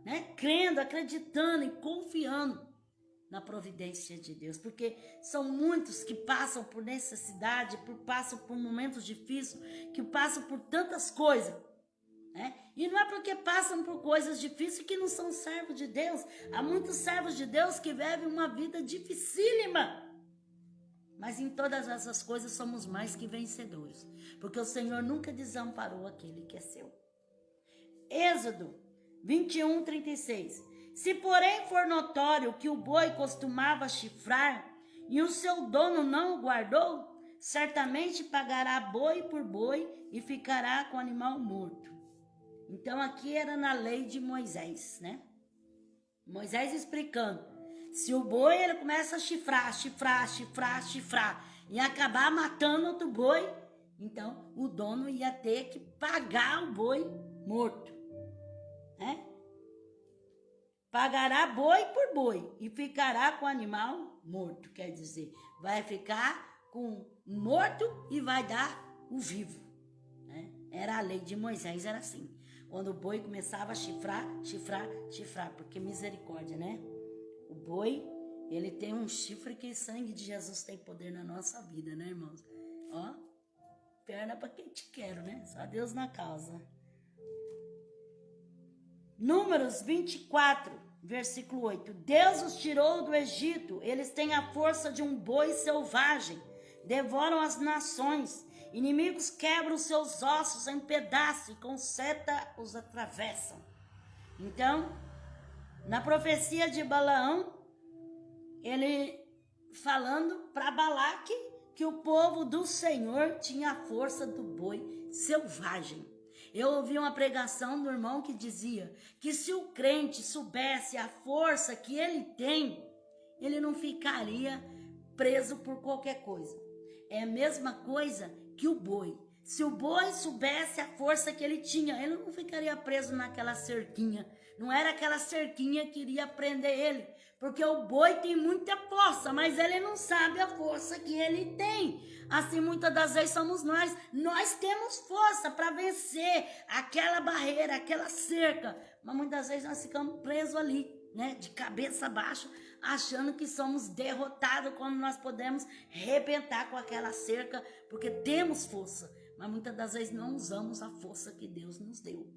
né? Crendo, acreditando e confiando na providência de Deus, porque são muitos que passam por necessidade, passam por momentos difíceis, que passam por tantas coisas, né? E não é porque passam por coisas difíceis que não são servos de Deus. Há muitos servos de Deus que vivem uma vida dificílima, mas em todas essas coisas somos mais que vencedores, porque o Senhor nunca desamparou aquele que é seu. Êxodo 21, 36. Se porém for notório que o boi costumava chifrar e o seu dono não o guardou, certamente pagará boi por boi e ficará com o animal morto. Então aqui era na lei de Moisés, né? Moisés explicando. Se o boi ele começa a chifrar e acabar matando outro boi, então o dono ia ter que pagar o boi morto, né? Pagará boi por boi e ficará com o animal morto. Quer dizer, vai ficar com o morto e vai dar o vivo, né? Era a lei de Moisés, era assim. Quando o boi começava a chifrar, porque misericórdia, né? O boi, ele tem um chifre que o sangue de Jesus tem poder na nossa vida, né, irmãos? Ó, perna para quem te quero, né? Só Deus na causa. Números 24, versículo 8. Deus os tirou do Egito, eles têm a força de um boi selvagem, devoram as nações, inimigos quebram seus ossos em pedaços e com seta os atravessam. Então, na profecia de Balaão, ele falando para Balaque que o povo do Senhor tinha a força do boi selvagem. Eu ouvi uma pregação do irmão que dizia que se o crente soubesse a força que ele tem, ele não ficaria preso por qualquer coisa. É a mesma coisa que o boi. Se o boi soubesse a força que ele tinha, ele não ficaria preso naquela cerquinha. Não era aquela cerquinha que iria prender ele, porque o boi tem muita força, mas ele não sabe a força que ele tem. Assim, muitas das vezes somos nós. Nós temos força para vencer aquela barreira, aquela cerca, mas muitas vezes nós ficamos presos ali, né, de cabeça baixa, achando que somos derrotados quando nós podemos rebentar com aquela cerca, porque temos força, mas muitas das vezes não usamos a força que Deus nos deu.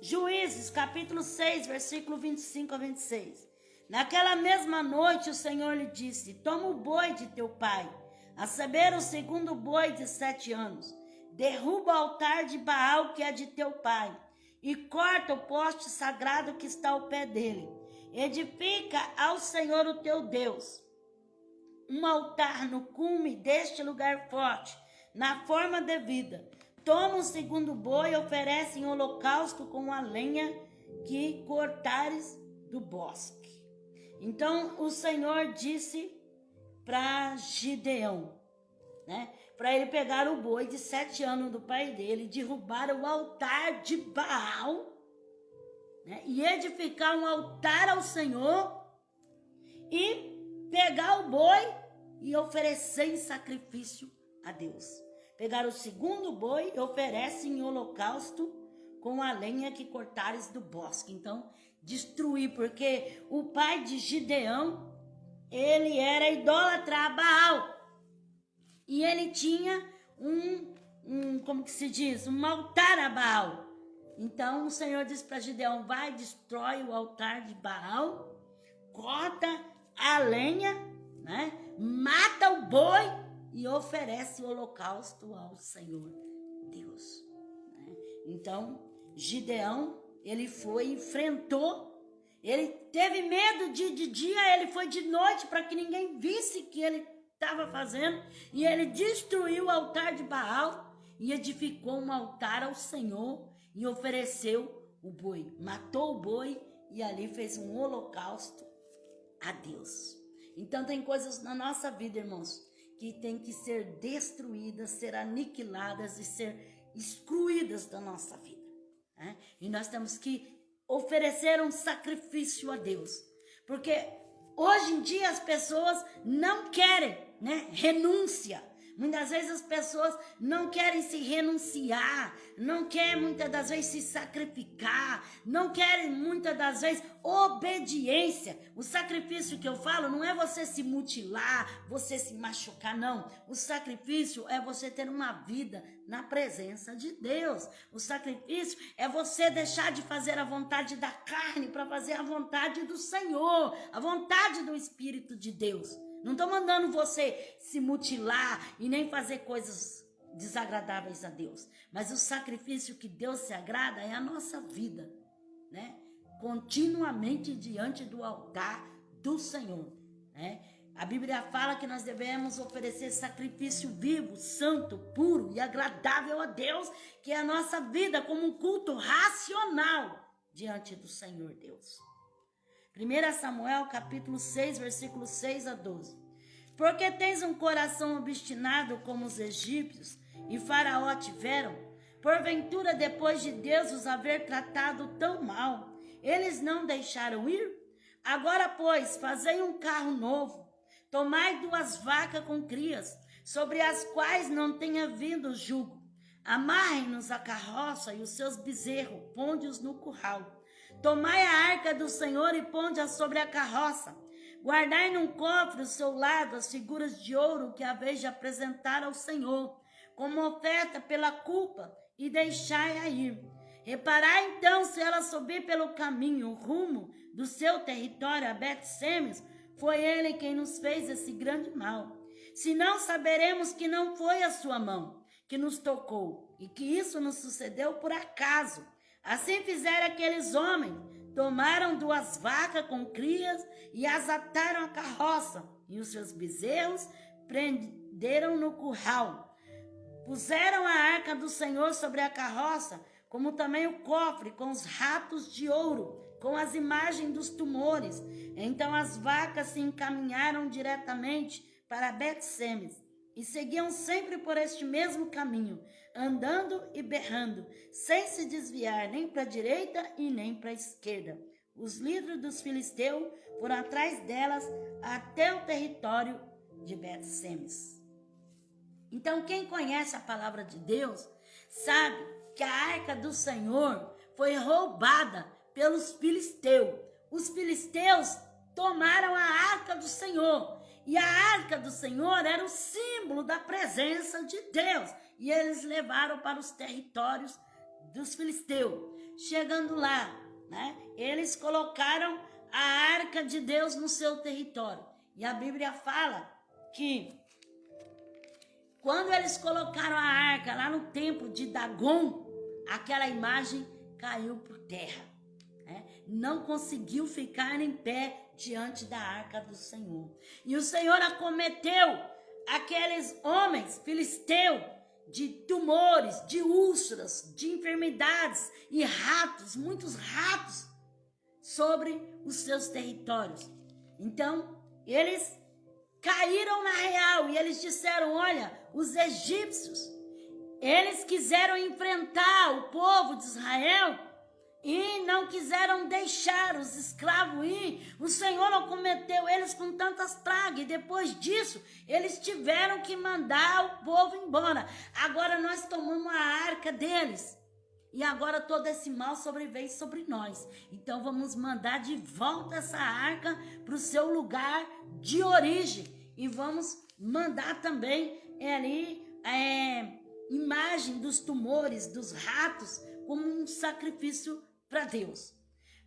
Juízes, capítulo 6, versículo 25 a 26. Naquela mesma noite o Senhor lhe disse: toma o boi de teu pai, a saber o segundo boi de 7 anos, derruba o altar de Baal que é de teu pai, e corta o poste sagrado que está ao pé dele. Edifica ao Senhor o teu Deus um altar no cume deste lugar forte, na forma devida. Toma o segundo boi e oferece em holocausto com a lenha que cortares do bosque. Então o Senhor disse para Gideão, né, para ele pegar o boi de 7 anos do pai dele, derrubar o altar de Baal, né, e edificar um altar ao Senhor, e pegar o boi e oferecer em sacrifício a Deus. Pegar o segundo boi e oferece em holocausto com a lenha que cortares do bosque. Então, destruir, porque o pai de Gideão, ele era idólatra a Baal. E ele tinha como que se diz? Um altar a Baal. Então, o Senhor disse para Gideão, vai, destrói o altar de Baal, corta a lenha, né? Mata o boi e oferece o holocausto ao Senhor Deus. Né? Então, Gideão, ele foi, enfrentou, ele teve medo de dia, ele foi de noite para que ninguém visse que ele estava fazendo, e ele destruiu o altar de Baal e edificou um altar ao Senhor e ofereceu o boi, matou o boi e ali fez um holocausto a Deus. Então tem coisas na nossa vida, irmãos, que tem que ser destruídas, ser aniquiladas e ser excluídas da nossa vida, né? E nós temos que oferecer um sacrifício a Deus, porque hoje em dia as pessoas não querem, né, renúncia. Muitas vezes as pessoas não querem se renunciar, não querem muitas das vezes se sacrificar, não querem muitas das vezes obediência. O sacrifício que eu falo não é você se mutilar, você se machucar, não. O sacrifício é você ter uma vida na presença de Deus. O sacrifício é você deixar de fazer a vontade da carne para fazer a vontade do Senhor, a vontade do Espírito de Deus. Não estou mandando você se mutilar e nem fazer coisas desagradáveis a Deus. Mas o sacrifício que Deus se agrada é a nossa vida, né? Continuamente diante do altar do Senhor, né? A Bíblia fala que nós devemos oferecer sacrifício vivo, santo, puro e agradável a Deus, que é a nossa vida como um culto racional diante do Senhor Deus. 1 Samuel capítulo 6, versículos 6 a 12. Porque tens um coração obstinado como os egípcios e Faraó tiveram? Porventura, depois de Deus os haver tratado tão mal, eles não deixaram ir? Agora, pois, fazei um carro novo. Tomai 2 vacas com crias, sobre as quais não tenha vindo jugo. Amarrem-nos a carroça e os seus bezerros, ponde-os no curral. Tomai a arca do Senhor e ponde-a sobre a carroça. Guardai num cofre ao seu lado as figuras de ouro que haveis de apresentar ao Senhor, como oferta pela culpa, e deixai-a ir. Reparai então se ela subir pelo caminho, o rumo do seu território a Bet-Semes, foi ele quem nos fez esse grande mal. Se não, saberemos que não foi a sua mão que nos tocou, e que isso nos sucedeu por acaso. Assim fizeram aqueles homens, tomaram 2 vacas com crias e as ataram à carroça, e os seus bezerros prenderam no curral. Puseram a arca do Senhor sobre a carroça, como também o cofre com os ratos de ouro, com as imagens dos tumores. Então as vacas se encaminharam diretamente para Bet-Semes e seguiam sempre por este mesmo caminho, andando e berrando, sem se desviar nem para a direita e nem para a esquerda. Os líderes dos filisteus foram atrás delas até o território de Bet-Semes. Então, quem conhece a palavra de Deus sabe que a arca do Senhor foi roubada pelos filisteus. Os filisteus tomaram a arca do Senhor. E a arca do Senhor era o símbolo da presença de Deus. E eles levaram para os territórios dos filisteus. Chegando lá, né, eles colocaram a arca de Deus no seu território. E a Bíblia fala que quando eles colocaram a arca lá no templo de Dagon, aquela imagem caiu por terra, né? Não conseguiu ficar em pé diante da arca do Senhor. E o Senhor acometeu aqueles homens filisteus de tumores, de úlceras, de enfermidades e ratos, muitos ratos, sobre os seus territórios. Então, eles caíram na real e eles disseram, olha, os egípcios, eles quiseram enfrentar o povo de Israel e não quiseram deixar os escravos ir, o Senhor acometeu eles com tantas pragas, e depois disso, eles tiveram que mandar o povo embora. Agora nós tomamos a arca deles, e agora todo esse mal sobreveio sobre nós. Então vamos mandar de volta essa arca para o seu lugar de origem, e vamos mandar também ali imagem dos tumores, dos ratos, como um sacrifício para Deus.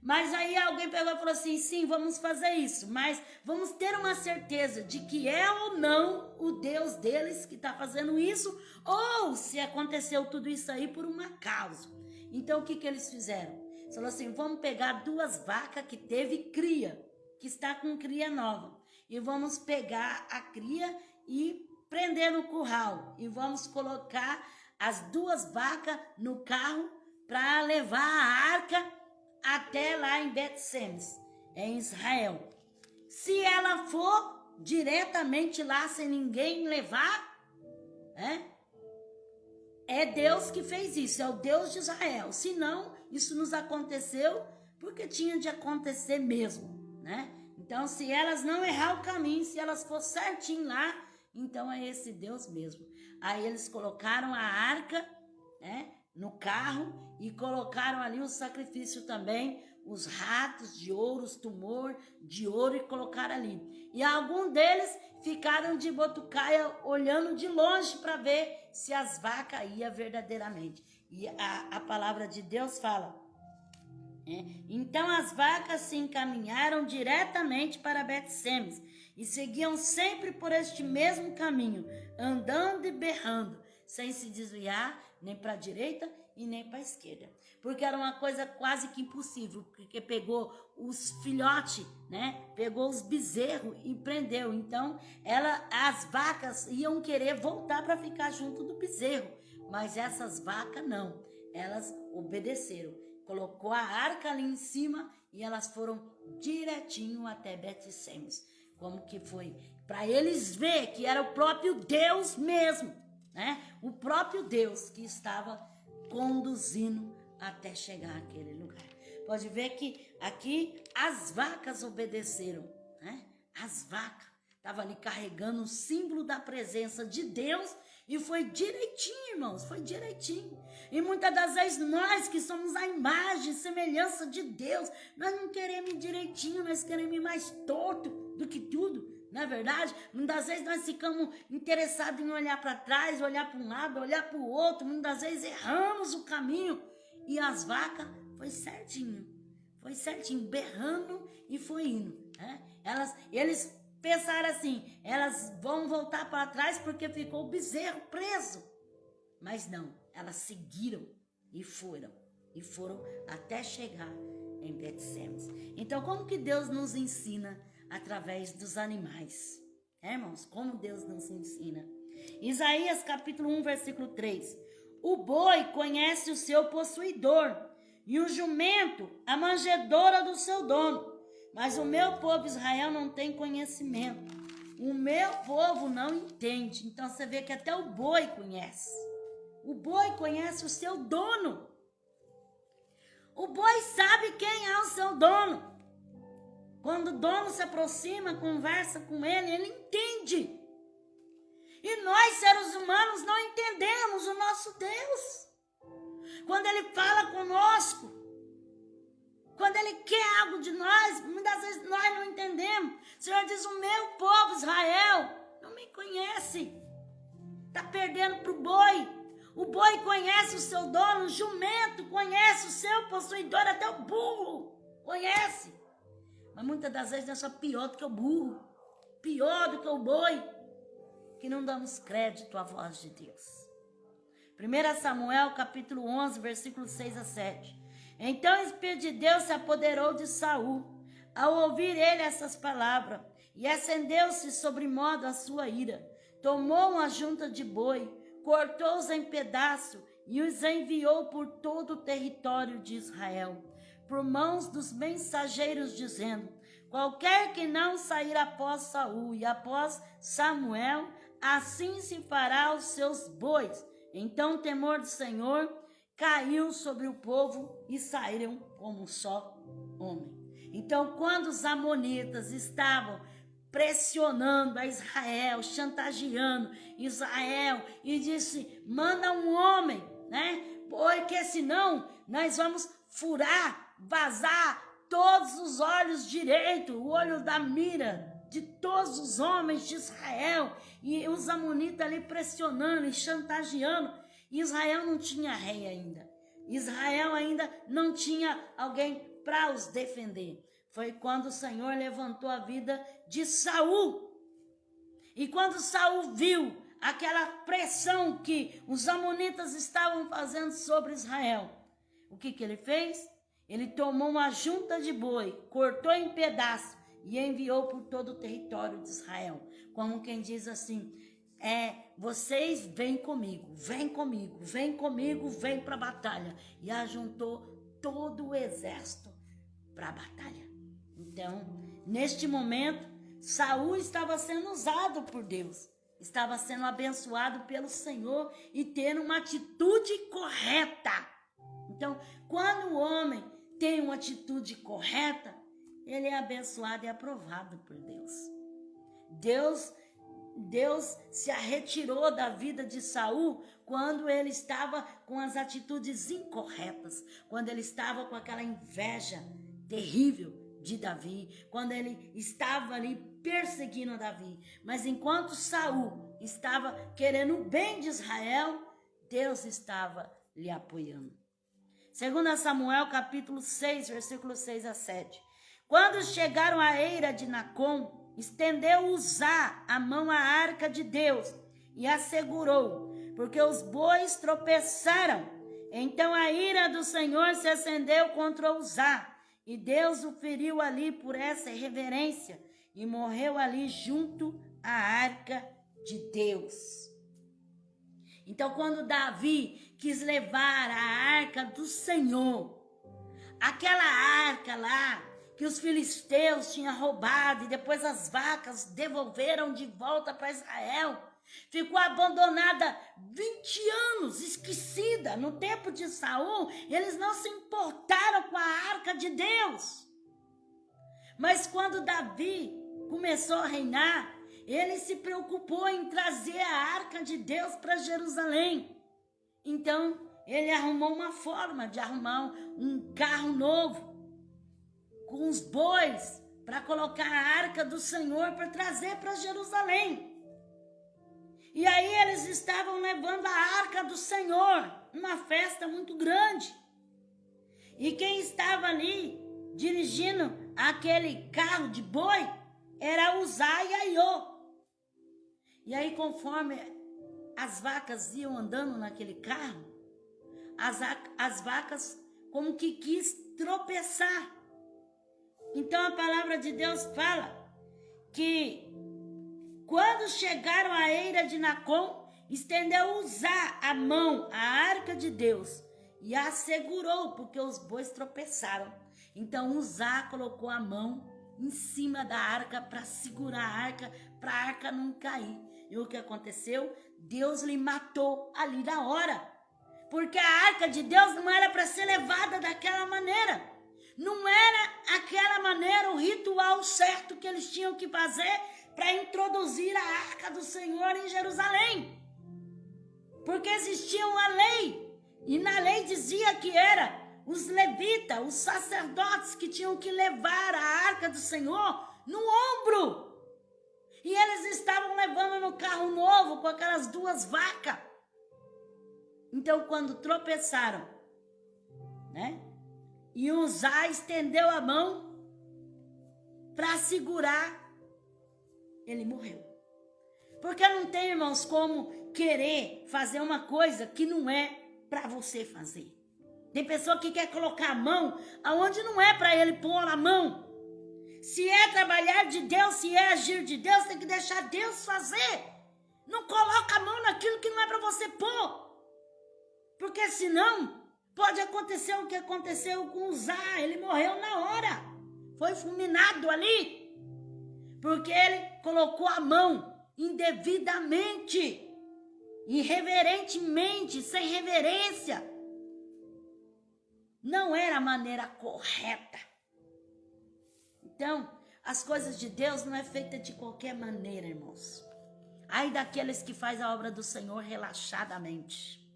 Mas aí alguém pegou e falou assim, sim, vamos fazer isso, mas vamos ter uma certeza de que é ou não o Deus deles que está fazendo isso, ou se aconteceu tudo isso aí por um acaso. Então o que eles fizeram? Falou assim, vamos pegar 2 vacas que teve cria, que está com cria nova, e vamos pegar a cria e prender no curral, e vamos colocar as 2 vacas no carro para levar a arca até lá em Bet-Semes, em Israel. Se ela for diretamente lá sem ninguém levar, é Deus que fez isso, é o Deus de Israel. Se não, isso nos aconteceu porque tinha de acontecer mesmo, né? Então, se elas não errar o caminho, se elas for certinho lá, então é esse Deus mesmo. Aí eles colocaram a arca, no carro, e colocaram ali o sacrifício também, os ratos de ouro, os tumor de ouro, e colocaram ali. E alguns deles ficaram de botucaia olhando de longe para ver se as vacas iam verdadeiramente. E a palavra de Deus fala, então as vacas se encaminharam diretamente para Bet-Semes e seguiam sempre por este mesmo caminho, andando e berrando, sem se desviar nem para a direita e nem para a esquerda, porque era uma coisa quase que impossível, porque pegou os filhotes, pegou os bezerros e prendeu. Então as vacas iam querer voltar para ficar junto do bezerro, mas essas vacas não, elas obedeceram, colocou a arca ali em cima e elas foram direitinho até Bet-Semes. Como que foi? Para eles ver que era o próprio Deus mesmo, o próprio Deus que estava conduzindo até chegar àquele lugar. Pode ver que aqui as vacas obedeceram, As vacas estavam ali carregando o símbolo da presença de Deus, e foi direitinho, irmãos, foi direitinho. E muitas das vezes nós que somos a imagem, semelhança de Deus, nós não queremos ir direitinho, nós queremos ir mais torto do que tudo. Não é verdade? Muitas vezes nós ficamos interessados em olhar para trás, olhar para um lado, olhar para o outro. Muitas vezes erramos o caminho. E as vacas foi certinho, berrando e foi indo. Eles pensaram assim, elas vão voltar para trás porque ficou o bezerro preso. Mas não, elas seguiram e foram até chegar em Bet-Semes. Então, como que Deus nos ensina através dos animais? Irmãos, como Deus nos ensina? Isaías capítulo 1, versículo 3. O boi conhece o seu possuidor, e o jumento a manjedoura do seu dono. Mas o meu povo Israel não tem conhecimento. O meu povo não entende. Então você vê que até o boi conhece. O boi conhece o seu dono. O boi sabe quem é o seu dono. Quando o dono se aproxima, conversa com ele, ele entende. E nós, seres humanos, não entendemos o nosso Deus. Quando ele fala conosco, quando ele quer algo de nós, muitas vezes nós não entendemos. O Senhor diz, o meu povo Israel não me conhece. Está perdendo para o boi. O boi conhece o seu dono, o jumento conhece o seu possuidor, até o burro conhece. Mas muitas das vezes nós somos pior do que o burro, pior do que o boi, que não damos crédito à voz de Deus. 1 Samuel capítulo 11, versículos 6 a 7. Então o Espírito de Deus se apoderou de Saul, ao ouvir ele essas palavras, e acendeu-se sobremodo a sua ira. Tomou uma junta de boi, cortou-os em pedaços e os enviou por todo o território de Israel, por mãos dos mensageiros, dizendo, qualquer que não sair após Saul e após Samuel, assim se fará aos seus bois. Então o temor do Senhor caiu sobre o povo e saíram como um só homem. Então, quando os amonitas estavam pressionando a Israel, chantageando Israel, e disse: manda um homem, né? Porque senão nós vamos furar, vazar todos os olhos direitos, o olho da mira de todos os homens de Israel. E os amonitas ali pressionando e chantageando. Israel não tinha rei ainda. Israel ainda não tinha alguém para os defender. Foi quando o Senhor levantou a vida de Saul. E quando Saul viu aquela pressão que os amonitas estavam fazendo sobre Israel, o que ele fez? Ele tomou uma junta de boi, cortou em pedaços e enviou por todo o território de Israel. Como quem diz assim: vocês vêm comigo, vem comigo, vem comigo, vem para a batalha. E ajuntou todo o exército para a batalha. Então, neste momento, Saul estava sendo usado por Deus, estava sendo abençoado pelo Senhor e tendo uma atitude correta. Então, quando o homem tem uma atitude correta, ele é abençoado e aprovado por Deus. Deus se retirou da vida de Saul quando ele estava com as atitudes incorretas, quando ele estava com aquela inveja terrível de Davi, quando ele estava ali perseguindo Davi. Mas enquanto Saul estava querendo o bem de Israel, Deus estava lhe apoiando. 2 Samuel capítulo 6, versículos 6 a 7. Quando chegaram à eira de Nacon, estendeu Uzá a mão à arca de Deus e a segurou, porque os bois tropeçaram. Então a ira do Senhor se acendeu contra Uzá, e Deus o feriu ali por essa irreverência, e morreu ali junto à arca de Deus. Então, quando Davi quis levar a arca do Senhor, aquela arca lá que os filisteus tinham roubado e depois as vacas devolveram de volta para Israel, ficou abandonada 20 anos, esquecida. No tempo de Saul, eles não se importaram com a arca de Deus. Mas quando Davi começou a reinar, ele se preocupou em trazer a arca de Deus para Jerusalém. Então, ele arrumou uma forma de arrumar um carro novo, com os bois, para colocar a arca do Senhor para trazer para Jerusalém. E aí eles estavam levando a arca do Senhor, uma festa muito grande. E quem estava ali dirigindo aquele carro de boi era Uzá e Aiô. E aí, conforme as vacas iam andando naquele carro, as vacas como que quis tropeçar. Então a palavra de Deus fala que quando chegaram à eira de Nacon, estendeu Uzá a mão à arca de Deus e a segurou, porque os bois tropeçaram. Então Uzá colocou a mão em cima da arca para segurar a arca, para a arca não cair. E o que aconteceu? Deus lhe matou ali na hora, porque a arca de Deus não era para ser levada daquela maneira. Não era aquela maneira, o ritual certo que eles tinham que fazer para introduzir a arca do Senhor em Jerusalém. Porque existia uma lei, e na lei dizia que era os levitas, os sacerdotes que tinham que levar a arca do Senhor no ombro. E eles estavam levando no carro novo com aquelas 2 vacas. Então, quando tropeçaram, né? E Uzá estendeu a mão para segurar, ele morreu. Porque não tem, irmãos, como querer fazer uma coisa que não é para você fazer. Tem pessoa que quer colocar a mão aonde não é para ele pôr a mão. Se é trabalhar de Deus, se é agir de Deus, tem que deixar Deus fazer. Não coloca a mão naquilo que não é para você pôr. Porque senão pode acontecer o que aconteceu com Uzá. Ele morreu na hora. Foi fulminado ali. Porque ele colocou a mão indevidamente, irreverentemente, sem reverência. não era a maneira correta. Então, as coisas de Deus não é feita de qualquer maneira, irmãos. Ai daqueles que fazem a obra do Senhor relaxadamente.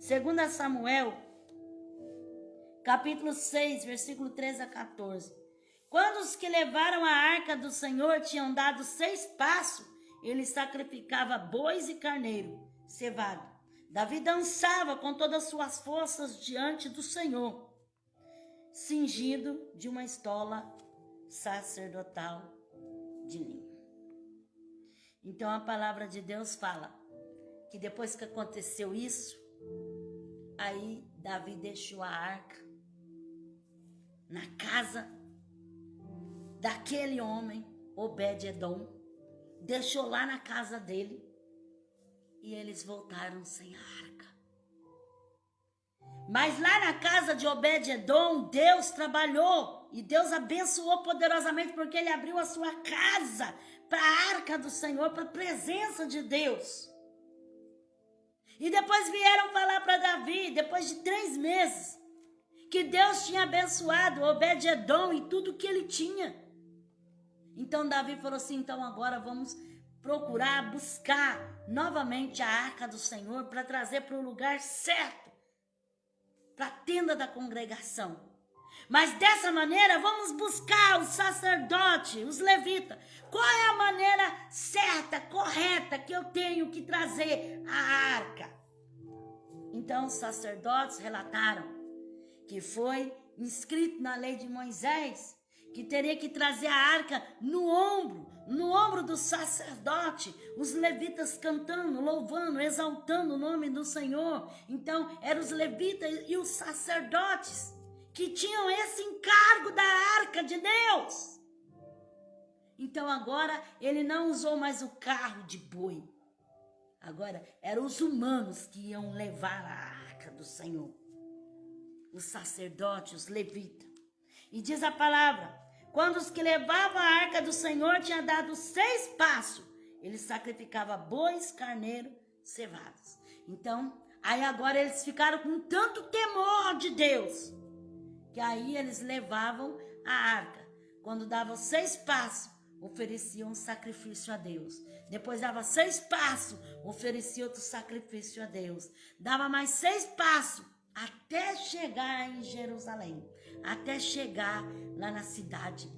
2 Samuel, capítulo 6, versículo 13 a 14. Quando os que levaram a arca do Senhor tinham dado 6 passos, ele sacrificava bois e carneiro cevado. Davi dançava com todas as suas forças diante do Senhor, cingido de uma estola sacerdotal de linho. Então a palavra de Deus fala que depois que aconteceu isso, aí Davi deixou a arca na casa daquele homem, Obed-edom, deixou lá na casa dele e eles voltaram sem a arca. Mas lá na casa de Obed-edom, Deus trabalhou e Deus abençoou poderosamente, porque ele abriu a sua casa para a arca do Senhor, para a presença de Deus. E depois vieram falar para Davi, depois de 3 meses, que Deus tinha abençoado Obed-edom e tudo que ele tinha. Então Davi falou assim, então agora vamos procurar, buscar novamente a arca do Senhor para trazer para o lugar certo, para a tenda da congregação. Mas dessa maneira vamos buscar os sacerdotes, os levitas. Qual é a maneira certa, correta que eu tenho que trazer a arca? Então os sacerdotes relataram que foi inscrito na lei de Moisés que teria que trazer a arca no ombro do sacerdote, os levitas cantando, louvando, exaltando o nome do Senhor. Então eram os levitas e os sacerdotes que tinham esse encargo da arca de Deus. Então agora ele não usou mais o carro de boi. Agora eram os humanos que iam levar a arca do Senhor. Os sacerdotes, os levitas. E diz a palavra, quando os que levavam a arca do Senhor tinham dado 6 passos, ele sacrificava bois, carneiro, cevados. Então, aí agora eles ficaram com tanto temor de Deus, que aí eles levavam a arca. Quando davam 6 passos, ofereciam um sacrifício a Deus. Depois dava 6 passos, oferecia outro sacrifício a Deus. Dava mais 6 passos, até chegar em Jerusalém, até chegar lá na cidade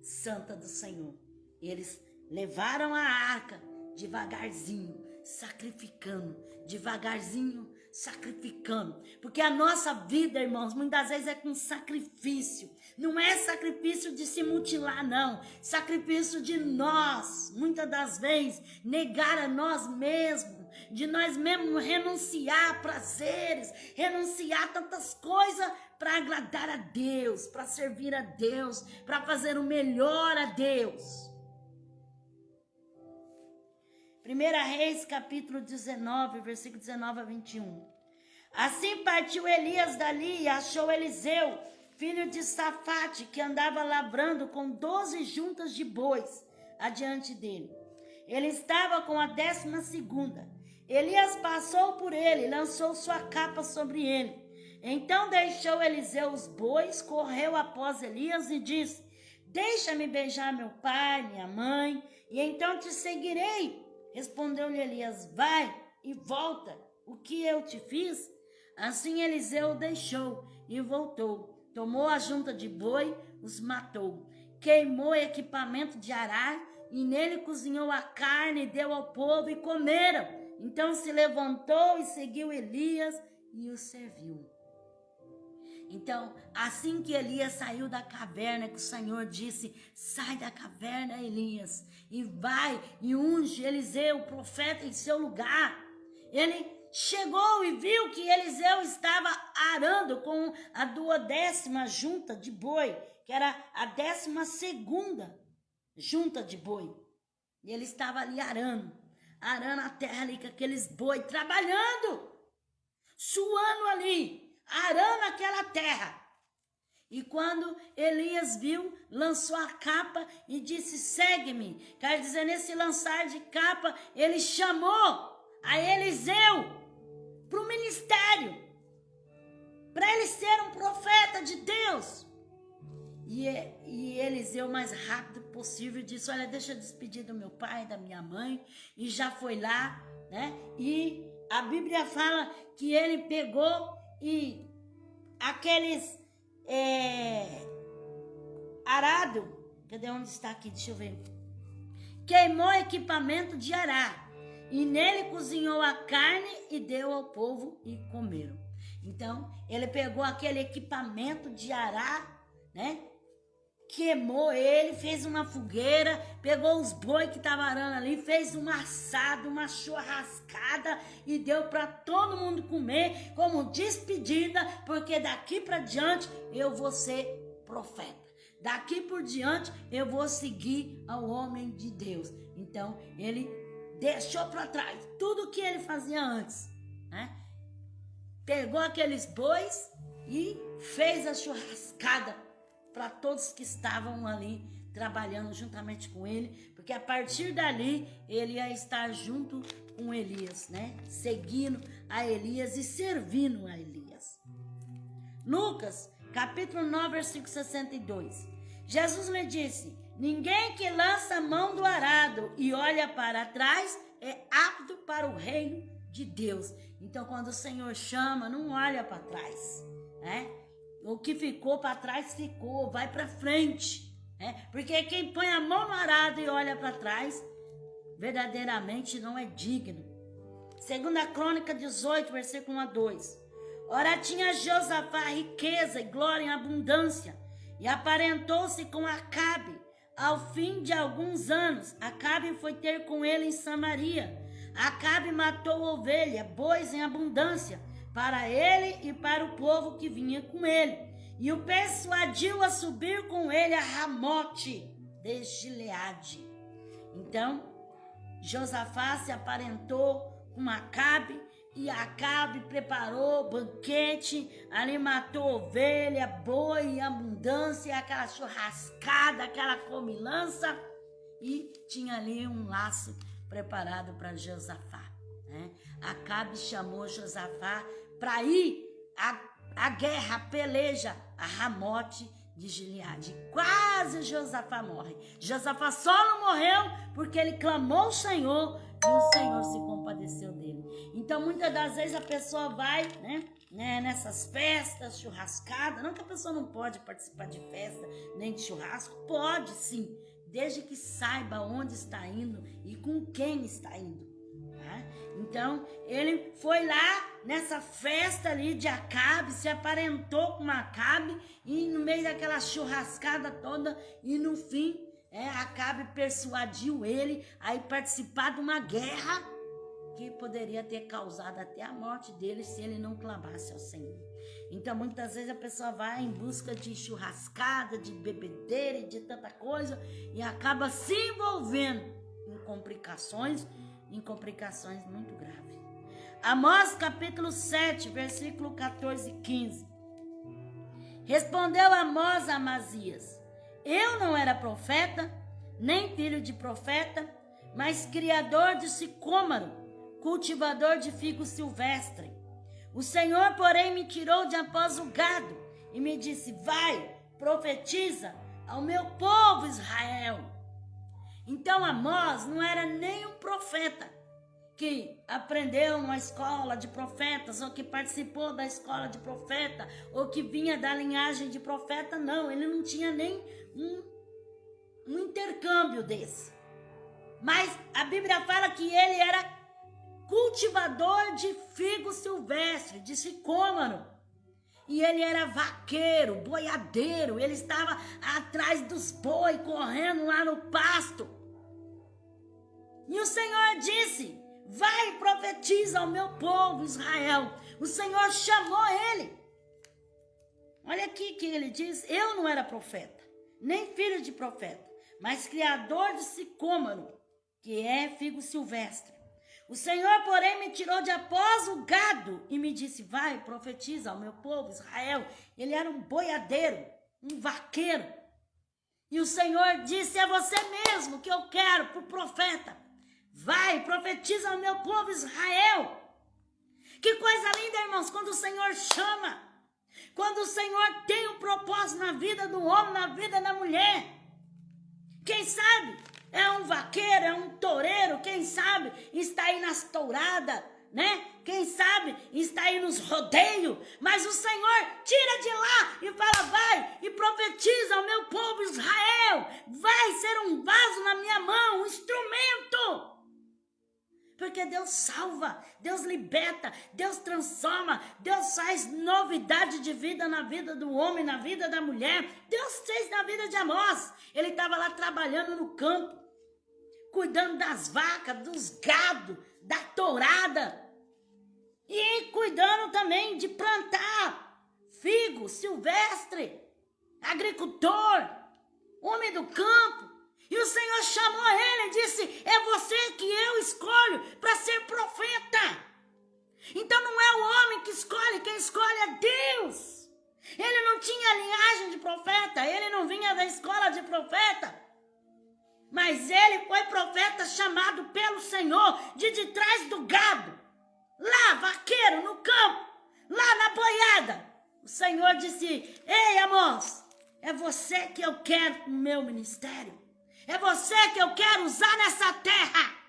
santa do Senhor. Eles levaram a arca devagarzinho, sacrificando, devagarzinho, sacrificando, porque a nossa vida, irmãos, muitas vezes é com sacrifício. Não é sacrifício de se mutilar, não. Sacrifício de nós, muitas das vezes, negar a nós mesmos, de nós mesmos renunciar a prazeres, renunciar a tantas coisas para agradar a Deus, para servir a Deus, para fazer o melhor a Deus. 1 Reis, capítulo 19, versículo 19 a 21. Assim partiu Elias dali e achou Eliseu, filho de Safate, que andava lavrando com 12 juntas de bois adiante dele. Ele estava com a 12ª. Elias passou por ele, lançou sua capa sobre ele. Então deixou Eliseu os bois, correu após Elias e disse, deixa-me beijar meu pai, minha mãe, e então te seguirei. Respondeu-lhe Elias, vai e volta, o que eu te fiz? Assim Eliseu o deixou e voltou. Tomou a junta de boi, os matou. Queimou o equipamento de arar e nele cozinhou a carne e deu ao povo e comeram. Então se levantou e seguiu Elias e o serviu. Então, assim que Elias saiu da caverna, que o Senhor disse, sai da caverna, Elias, e vai e unge Eliseu, o profeta, em seu lugar. Ele chegou e viu que Eliseu estava arando com a 12ª junta de boi, que era a 12ª junta de boi. E ele estava ali arando a terra ali com aqueles boi, trabalhando, suando ali, arando aquela terra. E quando Elias viu, lançou a capa e disse, segue-me. Quer dizer, nesse lançar de capa, ele chamou a Eliseu para o ministério. para ele ser um profeta de Deus. E Eliseu, o mais rápido possível, disse: olha, deixa eu despedir do meu pai, da minha mãe. E já foi lá, né? E a Bíblia fala que ele pegou e aqueles arado, cadê onde está aqui? Deixa eu ver. Queimou equipamento de arar. E nele cozinhou a carne e deu ao povo e comeram. Então, ele pegou aquele equipamento de arar, né? Queimou ele, fez uma fogueira, pegou os boi que estavam arando ali, fez um assado, uma churrascada e deu para todo mundo comer como despedida, porque daqui para diante eu vou ser profeta. Daqui por diante eu vou seguir ao homem de Deus. Então ele deixou para trás tudo o que ele fazia antes, né? Pegou aqueles bois e fez a churrascada para todos que estavam ali trabalhando juntamente com ele, porque a partir dali ele ia estar junto com Elias, né? Seguindo a Elias e servindo a Elias. Lucas, capítulo 9, versículo 62. Jesus lhe disse: ninguém que lança a mão do arado e olha para trás é apto para o reino de Deus. Então, quando o Senhor chama, não olha para trás, né? O que ficou para trás ficou, vai para frente, né? Porque quem põe a mão no arado e olha para trás, verdadeiramente não é digno. 2 Crônica 18, versículo 1 a 2. Ora, tinha Josafá riqueza e glória em abundância, e aparentou-se com Acabe. Ao fim de alguns anos, Acabe foi ter com ele em Samaria. Acabe matou ovelha, bois em abundância, para ele e para o povo que vinha com ele. E o persuadiu a subir com ele a Ramote de Gileade. Então, Josafá se aparentou com Acabe, e Acabe preparou banquete, ali matou ovelha, boi em abundância, aquela churrascada, aquela comilança, e tinha ali um laço preparado para Josafá, né? Acabe chamou Josafá para ir à guerra, à peleja, a Ramote de Gileade. Quase Josafá morre. Josafá só não morreu porque ele clamou ao Senhor e o Senhor se compadeceu dele. Então, muitas das vezes a pessoa vai, né, nessas festas, churrascadas. Não que a pessoa não pode participar de festa, nem de churrasco. Pode sim, desde que saiba onde está indo e com quem está indo. Tá? Então, ele foi lá nessa festa ali de Acabe, se aparentou com Acabe, e no meio daquela churrascada toda, e no fim, Acabe persuadiu ele a ir participar de uma guerra que poderia ter causado até a morte dele se ele não clamasse ao Senhor. Então, muitas vezes a pessoa vai em busca de churrascada, de bebedeira e de tanta coisa, e acaba se envolvendo em complicações muito graves. Amós capítulo 7, versículo 14 e 15. Respondeu Amós a Amazias: eu não era profeta, nem filho de profeta, mas criador de sicômoro, cultivador de figo silvestre. O Senhor, porém, me tirou de após o gado e me disse: vai, profetiza ao meu povo Israel. Então Amós não era nem um profeta que aprendeu numa escola de profetas, ou que participou da escola de profeta, ou que vinha da linhagem de profeta. Não, ele não tinha nem um intercâmbio desse. Mas a Bíblia fala que ele era cultivador de figo silvestre, de sicômoro. E ele era vaqueiro, boiadeiro. Ele estava atrás dos boi, correndo lá no pasto. E o Senhor disse: vai e profetiza ao meu povo Israel. O Senhor chamou ele. Olha aqui que ele diz: eu não era profeta, nem filho de profeta, mas criador de sicômoro, que é figo silvestre. O Senhor, porém, me tirou de após o gado e me disse: vai, profetiza ao meu povo Israel. Ele era um boiadeiro, um vaqueiro. E o Senhor disse: é você mesmo que eu quero por profeta. Vai, profetiza ao meu povo Israel. Que coisa linda, irmãos, quando o Senhor chama. Quando o Senhor tem um propósito na vida do homem, na vida da mulher, quem sabe é um vaqueiro, é um toureiro, quem sabe está aí nas touradas, né? Quem sabe está aí nos rodeios, mas o Senhor tira de lá e fala, vai e profetiza ao meu povo Israel, vai ser um vaso na minha mão, um instrumento. Porque Deus salva, Deus liberta, Deus transforma, Deus faz novidade de vida na vida do homem, na vida da mulher. Deus fez na vida de Amós. Ele estava lá trabalhando no campo, cuidando das vacas, dos gados, da tourada. E cuidando também de plantar figo silvestre, agricultor, homem do campo. E o Senhor chamou ele e disse, é você que eu escolho para ser profeta. Então não é o homem que escolhe, quem escolhe é Deus. Ele não tinha linhagem de profeta, ele não vinha da escola de profeta. Mas ele foi profeta chamado pelo Senhor de trás do gado. Lá, vaqueiro, no campo, lá na boiada. O Senhor disse, ei Amós, é você que eu quero no meu ministério. É você que eu quero usar nessa terra.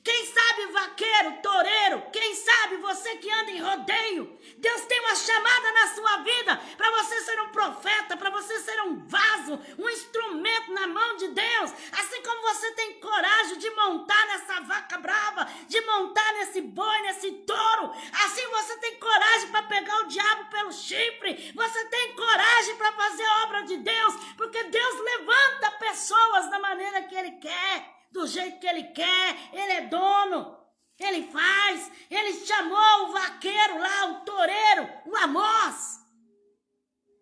Quem sabe vaqueiro, toureiro, quem sabe você que anda em rodeio, Deus tem uma chamada na sua vida para você ser um profeta, para você ser um vaso, um instrumento na mão de Deus. Assim como você tem coragem de montar nessa vaca brava, de montar nesse boi, nesse touro, assim você tem coragem para pegar o diabo pelo chifre, você tem coragem para fazer a obra de Deus, porque Deus levanta pessoas da maneira que Ele quer. Do jeito que Ele quer, Ele é dono, Ele faz. Ele chamou o vaqueiro lá, o toureiro, o Amós,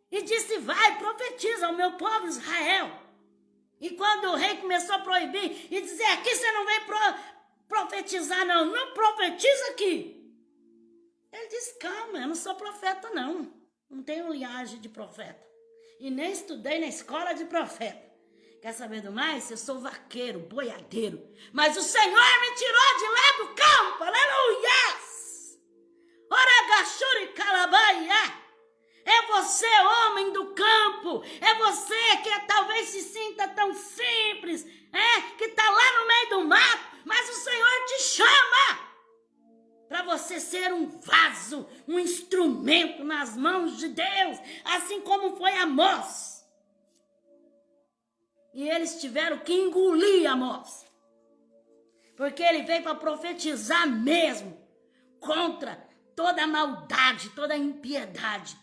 e disse, vai, profetiza ao meu povo Israel. E quando o rei começou a proibir e dizer, aqui você não vem profetizar não profetiza aqui. Ele disse, calma, eu não sou profeta não tenho linhagem de profeta, e nem estudei na escola de profeta. Quer saber do mais? Eu sou vaqueiro, boiadeiro. Mas o Senhor me tirou de lá do campo. Aleluias! Oragachuri calabaia. É você, homem do campo. É você que talvez se sinta tão simples. Que está lá no meio do mato. Mas o Senhor te chama para você ser um vaso, um instrumento nas mãos de Deus. Assim como foi Amós. E eles tiveram que engolir Amós. Porque ele veio para profetizar mesmo contra toda a maldade, toda a impiedade.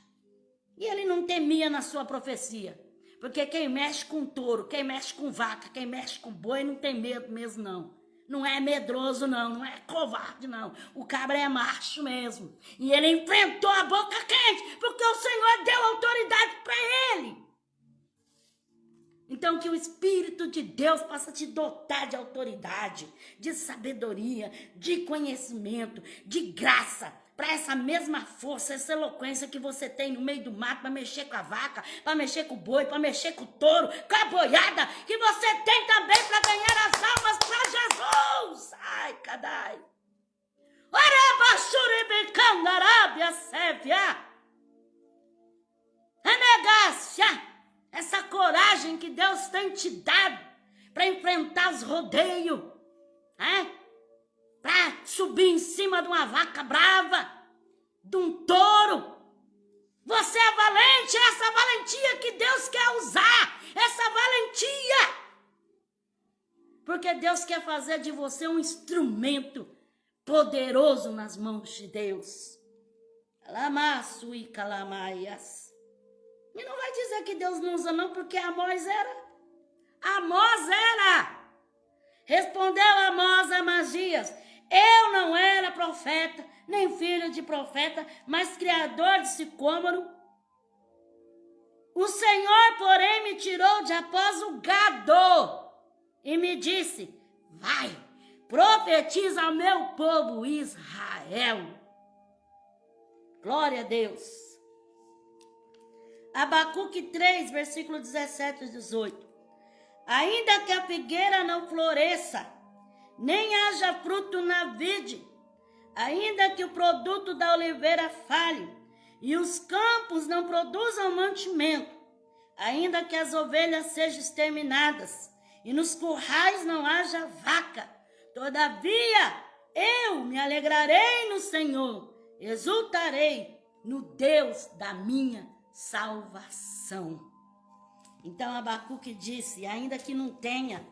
E ele não temia na sua profecia. Porque quem mexe com touro, quem mexe com vaca, quem mexe com boi não tem medo mesmo não. Não é medroso não é covarde não. O cabra é macho mesmo. E ele enfrentou a boca quente porque o Senhor deu autoridade para ele. Então que o Espírito de Deus possa te dotar de autoridade, de sabedoria, de conhecimento, de graça, para essa mesma força, essa eloquência que você tem no meio do mato, para mexer com a vaca, para mexer com o boi, para mexer com o touro, com a boiada, que você tem também para ganhar as almas para Jesus. Ai, cadai. Arabaxuribicandarábia, sévia. Renegácia. Essa coragem que Deus tem te dado para enfrentar os rodeios, para subir em cima de uma vaca brava, de um touro. Você é valente, é essa valentia que Deus quer usar, essa valentia. Porque Deus quer fazer de você um instrumento poderoso nas mãos de Deus. Lamaço e calamaias. E não vai dizer que Deus não usa não, porque Amós era. Amós era. Respondeu Amós a Amazias, eu não era profeta, nem filho de profeta, mas criador de sicômoro. O Senhor, porém, me tirou de após o gado e me disse, vai, profetiza ao meu povo Israel. Glória a Deus. Abacuque 3, versículo 17 e 18. Ainda que a figueira não floresça, nem haja fruto na vide, ainda que o produto da oliveira falhe, e os campos não produzam mantimento, ainda que as ovelhas sejam exterminadas, e nos currais não haja vaca. Todavia, eu me alegrarei no Senhor, exultarei no Deus da minha salvação. Então Abacuque disse, ainda que não tenha,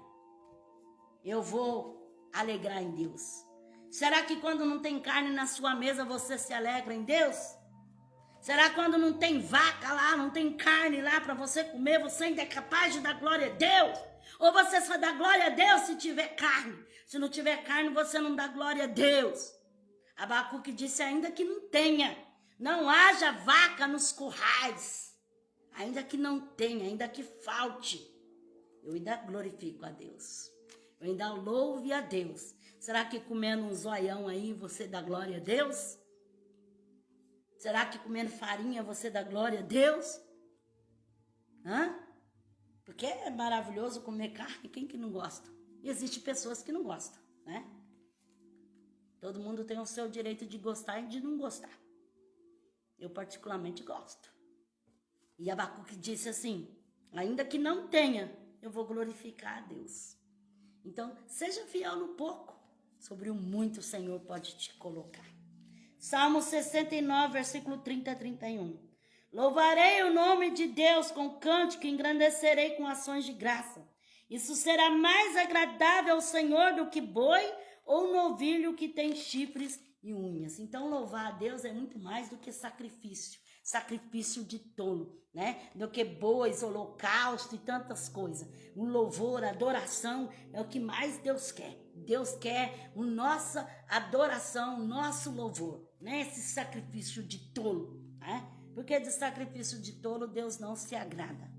eu vou alegrar em Deus. Será que quando não tem carne na sua mesa, você se alegra em Deus? Será que quando não tem vaca lá, não tem carne lá para você comer, você ainda é capaz de dar glória a Deus? Ou você só dá glória a Deus se tiver carne? Se não tiver carne, você não dá glória a Deus. Abacuque disse, ainda que não tenha, não haja vaca nos currais. Ainda que não tenha, ainda que falte, eu ainda glorifico a Deus. Eu ainda louvo a Deus. Será que comendo um zoião aí você dá glória a Deus? Será que comendo farinha você dá glória a Deus? Porque é maravilhoso comer carne, quem que não gosta? E existem pessoas que não gostam, né? Todo mundo tem o seu direito de gostar e de não gostar. Eu particularmente gosto. E Abacuque disse assim, ainda que não tenha, eu vou glorificar a Deus. Então, seja fiel no pouco, sobre o muito o Senhor pode te colocar. Salmo 69, versículo 30 a 31. Louvarei o nome de Deus com cântico, engrandecerei com ações de graça. Isso será mais agradável ao Senhor do que boi ou novilho que tem chifres e unhas. Então, louvar a Deus é muito mais do que sacrifício de tolo, né? Do que bois, holocausto e tantas coisas. O louvor, a adoração é o que mais Deus quer. Deus quer a nossa adoração, o nosso louvor, né? Esse sacrifício de tolo, né? Porque de sacrifício de tolo Deus não se agrada.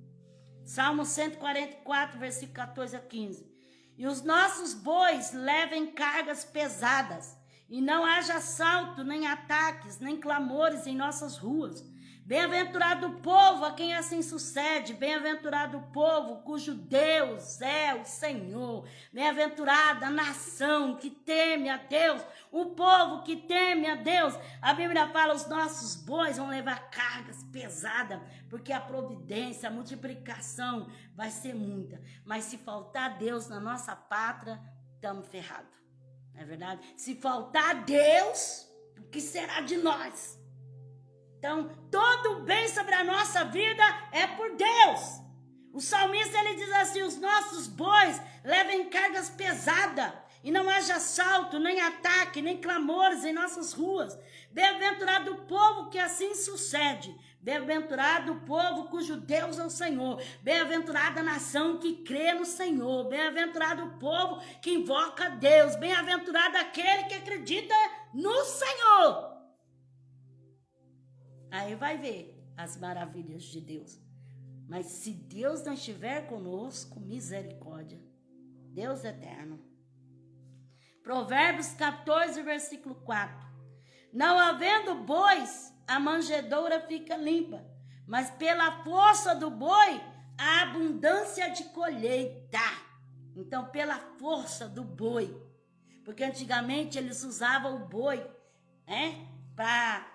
Salmo 144, versículo 14 a 15. E os nossos bois levem cargas pesadas, e não haja assalto, nem ataques, nem clamores em nossas ruas. Bem-aventurado o povo a quem assim sucede, bem-aventurado o povo cujo Deus é o Senhor, bem-aventurada a nação que teme a Deus, o povo que teme a Deus. A Bíblia fala, os nossos bois vão levar cargas pesadas, porque a providência, a multiplicação vai ser muita, mas se faltar Deus na nossa pátria, estamos ferrados, não é verdade? Se faltar Deus, o que será de nós? Então, todo o bem sobre a nossa vida é por Deus. O salmista, ele diz assim, os nossos bois levem cargas pesadas, e não haja assalto, nem ataque, nem clamores em nossas ruas. Bem-aventurado o povo que assim sucede. Bem-aventurado o povo cujo Deus é o Senhor. Bem-aventurada a nação que crê no Senhor. Bem-aventurado o povo que invoca a Deus. Bem-aventurado aquele que acredita no Senhor. Aí vai ver as maravilhas de Deus. Mas se Deus não estiver conosco, misericórdia. Deus eterno. Provérbios 14, versículo 4. Não havendo bois, a manjedoura fica limpa, mas pela força do boi, a abundância de colheita. Então, pela força do boi. Porque antigamente eles usavam o boi, né? Para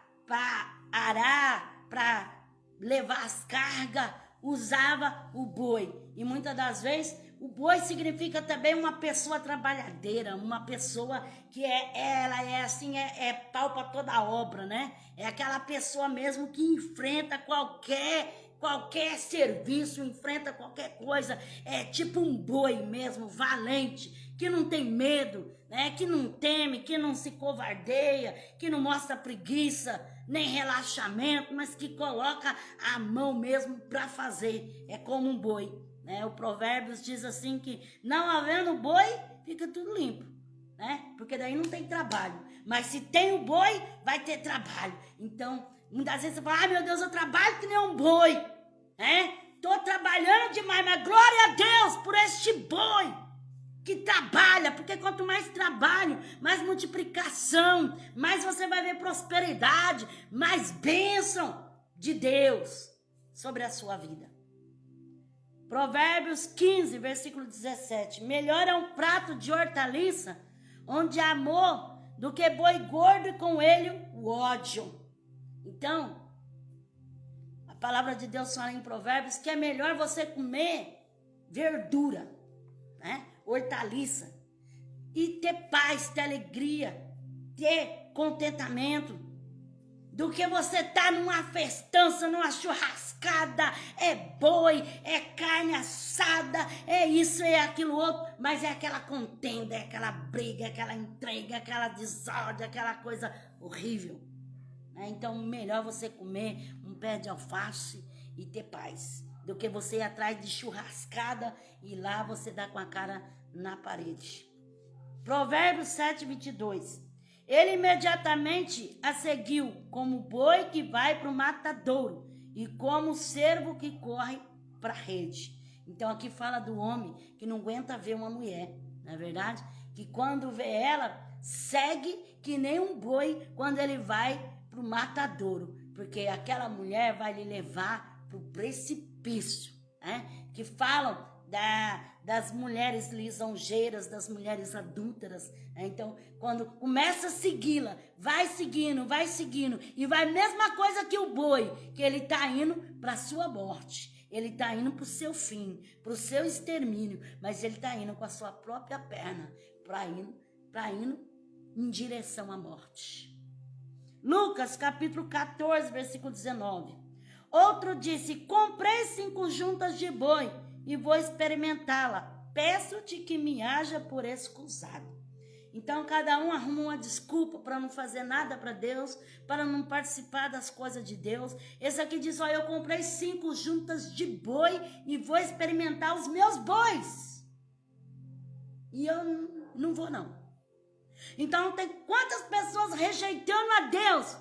arar, para levar as cargas, usava o boi. E muitas das vezes o boi significa também uma pessoa trabalhadeira, uma pessoa que ela é assim, é pau para toda a obra, né? É aquela pessoa mesmo que enfrenta qualquer serviço, enfrenta qualquer coisa, é tipo um boi mesmo, valente, que não tem medo, né? Que não teme, que não se covardeia, que não mostra preguiça, nem relaxamento, mas que coloca a mão mesmo para fazer, é como um boi, né? O Provérbios diz assim que não havendo boi, fica tudo limpo, né? Porque daí não tem trabalho, mas se tem o boi, vai ter trabalho. Então, muitas vezes você fala, ai meu Deus, eu trabalho que nem um boi, né? Tô trabalhando demais, mas glória a Deus por este boi que trabalha, porque quanto mais trabalho, mais multiplicação, mais você vai ver prosperidade, mais bênção de Deus sobre a sua vida. Provérbios 15, versículo 17. Melhor é um prato de hortaliça, onde há amor, do que boi gordo e com ele o ódio. Então, palavra de Deus fala em Provérbios que é melhor você comer verdura, né? Hortaliça, e ter paz, ter alegria, ter contentamento, do que você tá numa festança, numa churrascada, é boi, é carne assada, é isso, é aquilo outro, mas é aquela contenda, é aquela briga, é aquela entrega, é aquela desordem, aquela coisa horrível. Então, melhor você comer um pé de alface e ter paz, do que você ir atrás de churrascada e lá você dá com a cara na parede. Provérbios 7:22. Ele imediatamente a seguiu como boi que vai para o matadouro e como cervo que corre para a rede. Então aqui fala do homem que não aguenta ver uma mulher, não é verdade? Que quando vê ela, segue que nem um boi quando ele vai para o matadouro, porque aquela mulher vai lhe levar para o precipício, né? Que falam das mulheres lisonjeiras, das mulheres adúlteras. Então, quando começa a segui-la, vai seguindo, e vai a mesma coisa que o boi, que ele está indo para a sua morte, ele está indo para o seu fim, para o seu extermínio, mas ele está indo com a sua própria perna, para indo em direção à morte. Lucas, capítulo 14, versículo 19. Outro disse: comprei 5 juntas de boi, e vou experimentá-la. Peço-te que me haja por escusado. Então, cada um arruma uma desculpa para não fazer nada para Deus, para não participar das coisas de Deus. Esse aqui diz: eu comprei 5 juntas de boi e vou experimentar os meus bois. E eu não vou, não. Então, tem quantas pessoas rejeitando a Deus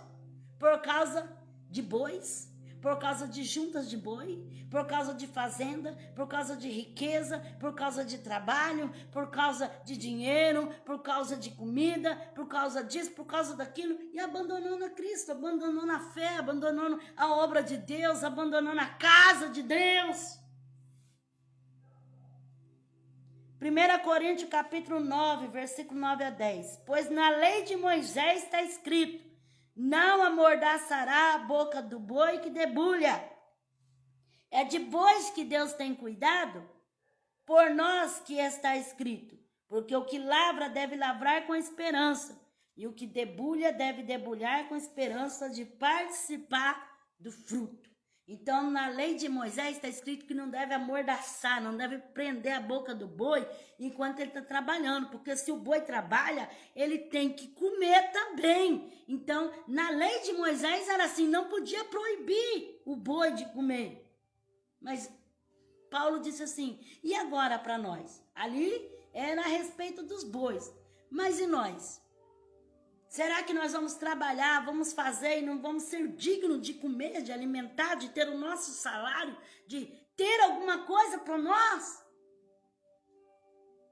por causa de bois? Por causa de juntas de boi, por causa de fazenda, por causa de riqueza, por causa de trabalho, por causa de dinheiro, por causa de comida, por causa disso, por causa daquilo, e abandonando a Cristo, abandonando a fé, abandonando a obra de Deus, abandonando a casa de Deus. 1 Coríntios capítulo 9, versículo 9 a 10. Pois na lei de Moisés está escrito: não amordaçará a boca do boi que debulha. É de bois que Deus tem cuidado? Por nós que está escrito: porque o que lavra deve lavrar com esperança, e o que debulha deve debulhar com esperança de participar do fruto. Então, na lei de Moisés está escrito que não deve amordaçar, não deve prender a boca do boi enquanto ele está trabalhando, porque se o boi trabalha, ele tem que comer também. Então, na lei de Moisés era assim, não podia proibir o boi de comer. Mas Paulo disse assim: e agora para nós? Ali era a respeito dos bois, mas e nós? Será que nós vamos trabalhar, vamos fazer e não vamos ser dignos de comer, de alimentar, de ter o nosso salário, de ter alguma coisa para nós?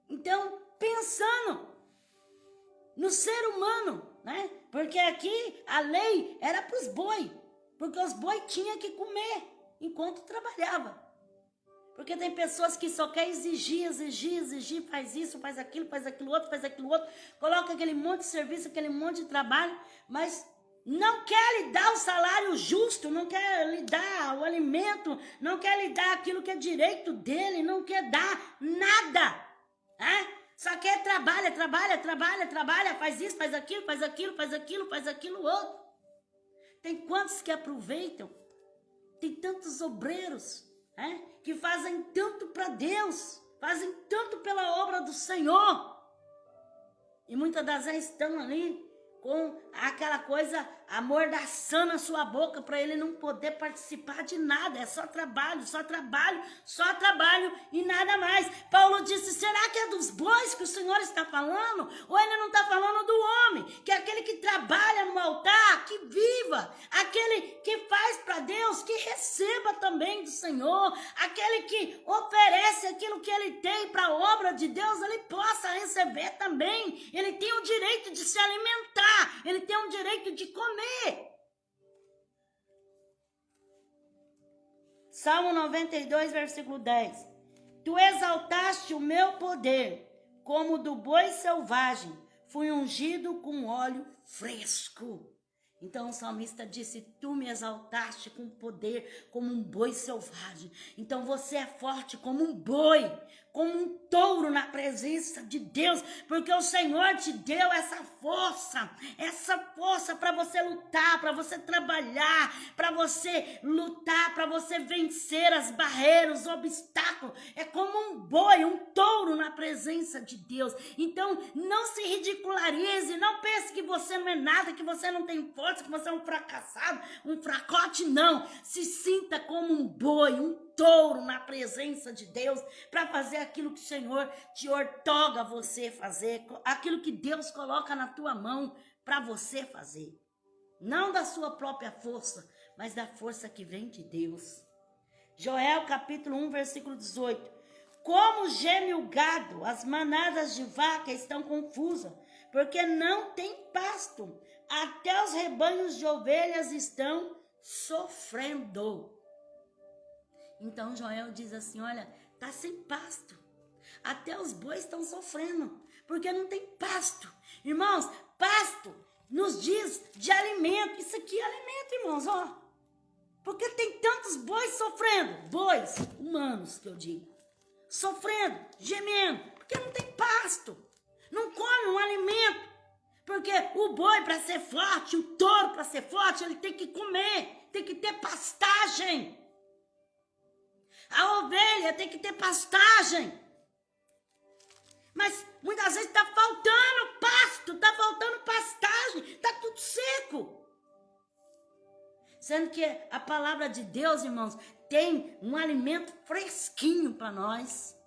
Então, pensando no ser humano, né? Porque aqui a lei era para os boi, porque os boi tinham que comer enquanto trabalhava. Porque tem pessoas que só querem exigir, faz isso, faz aquilo outro, coloca aquele monte de serviço, aquele monte de trabalho, mas não quer lhe dar o salário justo, não quer lhe dar o alimento, não quer lhe dar aquilo que é direito dele, não quer dar nada, né? Só quer trabalha, faz isso, faz aquilo outro. Tem quantos que aproveitam? Tem tantos obreiros, que fazem tanto para Deus, fazem tanto pela obra do Senhor, e muitas das vezes estão ali com aquela coisa amordaçando a sua boca para ele não poder participar de nada. É só trabalho e nada mais. Paulo disse: será que é dos bois que o Senhor está falando? Ou ele não está falando do homem, que é aquele que trabalha no altar, que viva, aquele que faz para Deus, que receba também do Senhor, aquele que oferece aquilo que ele tem para a obra de Deus, ele possa receber também. Ele tem o direito de se alimentar, ele tem o direito de comer. Salmo 92, versículo 10. Tu exaltaste o meu poder, como do boi selvagem, fui ungido com óleo fresco. Então o salmista disse: tu me exaltaste com poder, como um boi selvagem. Então você é forte como um boi, como um touro na presença de Deus, porque o Senhor te deu essa força para você lutar, para você trabalhar, para você lutar, para você vencer as barreiras, os obstáculos. É como um boi, um touro na presença de Deus. Então não se ridicularize, não pense que você não é nada, que você não tem força, que você é um fracassado, um fracote, não. Se sinta como um boi, um touro na presença de Deus, para fazer aquilo que o Senhor te ortoga você fazer, aquilo que Deus coloca na tua mão para você fazer. Não da sua própria força, mas da força que vem de Deus. Joel capítulo 1, versículo 18. Como geme o gado, as manadas de vaca estão confusas, porque não tem pasto. Até os rebanhos de ovelhas estão sofrendo. Então Joel diz assim: olha, tá sem pasto. Até os bois estão sofrendo, porque não tem pasto. Irmãos, pasto nos diz de alimento. Isso aqui é alimento, irmãos, ó. Porque tem tantos bois sofrendo. Bois humanos, que eu digo. Sofrendo, gemendo, porque não tem pasto. Não come um alimento. Porque o boi, para ser forte, o touro, para ser forte, ele tem que comer, tem que ter pastagem. A ovelha tem que ter pastagem. Mas muitas vezes está faltando pasto, está faltando pastagem, está tudo seco. Sendo que a palavra de Deus, irmãos, tem um alimento fresquinho para nós.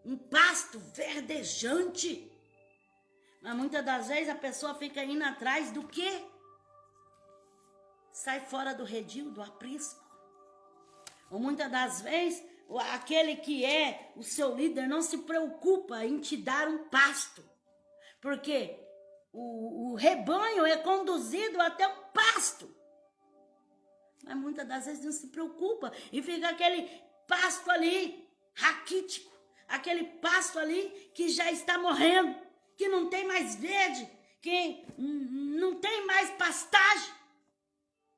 Um pasto verdejante. Mas muitas das vezes a pessoa fica indo atrás do quê? Sai fora do redil, do aprisco. Ou muitas das vezes, aquele que é o seu líder não se preocupa em te dar um pasto. Porque o rebanho é conduzido até um pasto. Mas muitas das vezes não se preocupa e fica aquele pasto ali, raquítico. Aquele pasto ali que já está morrendo, que não tem mais verde, que não tem mais pastagem.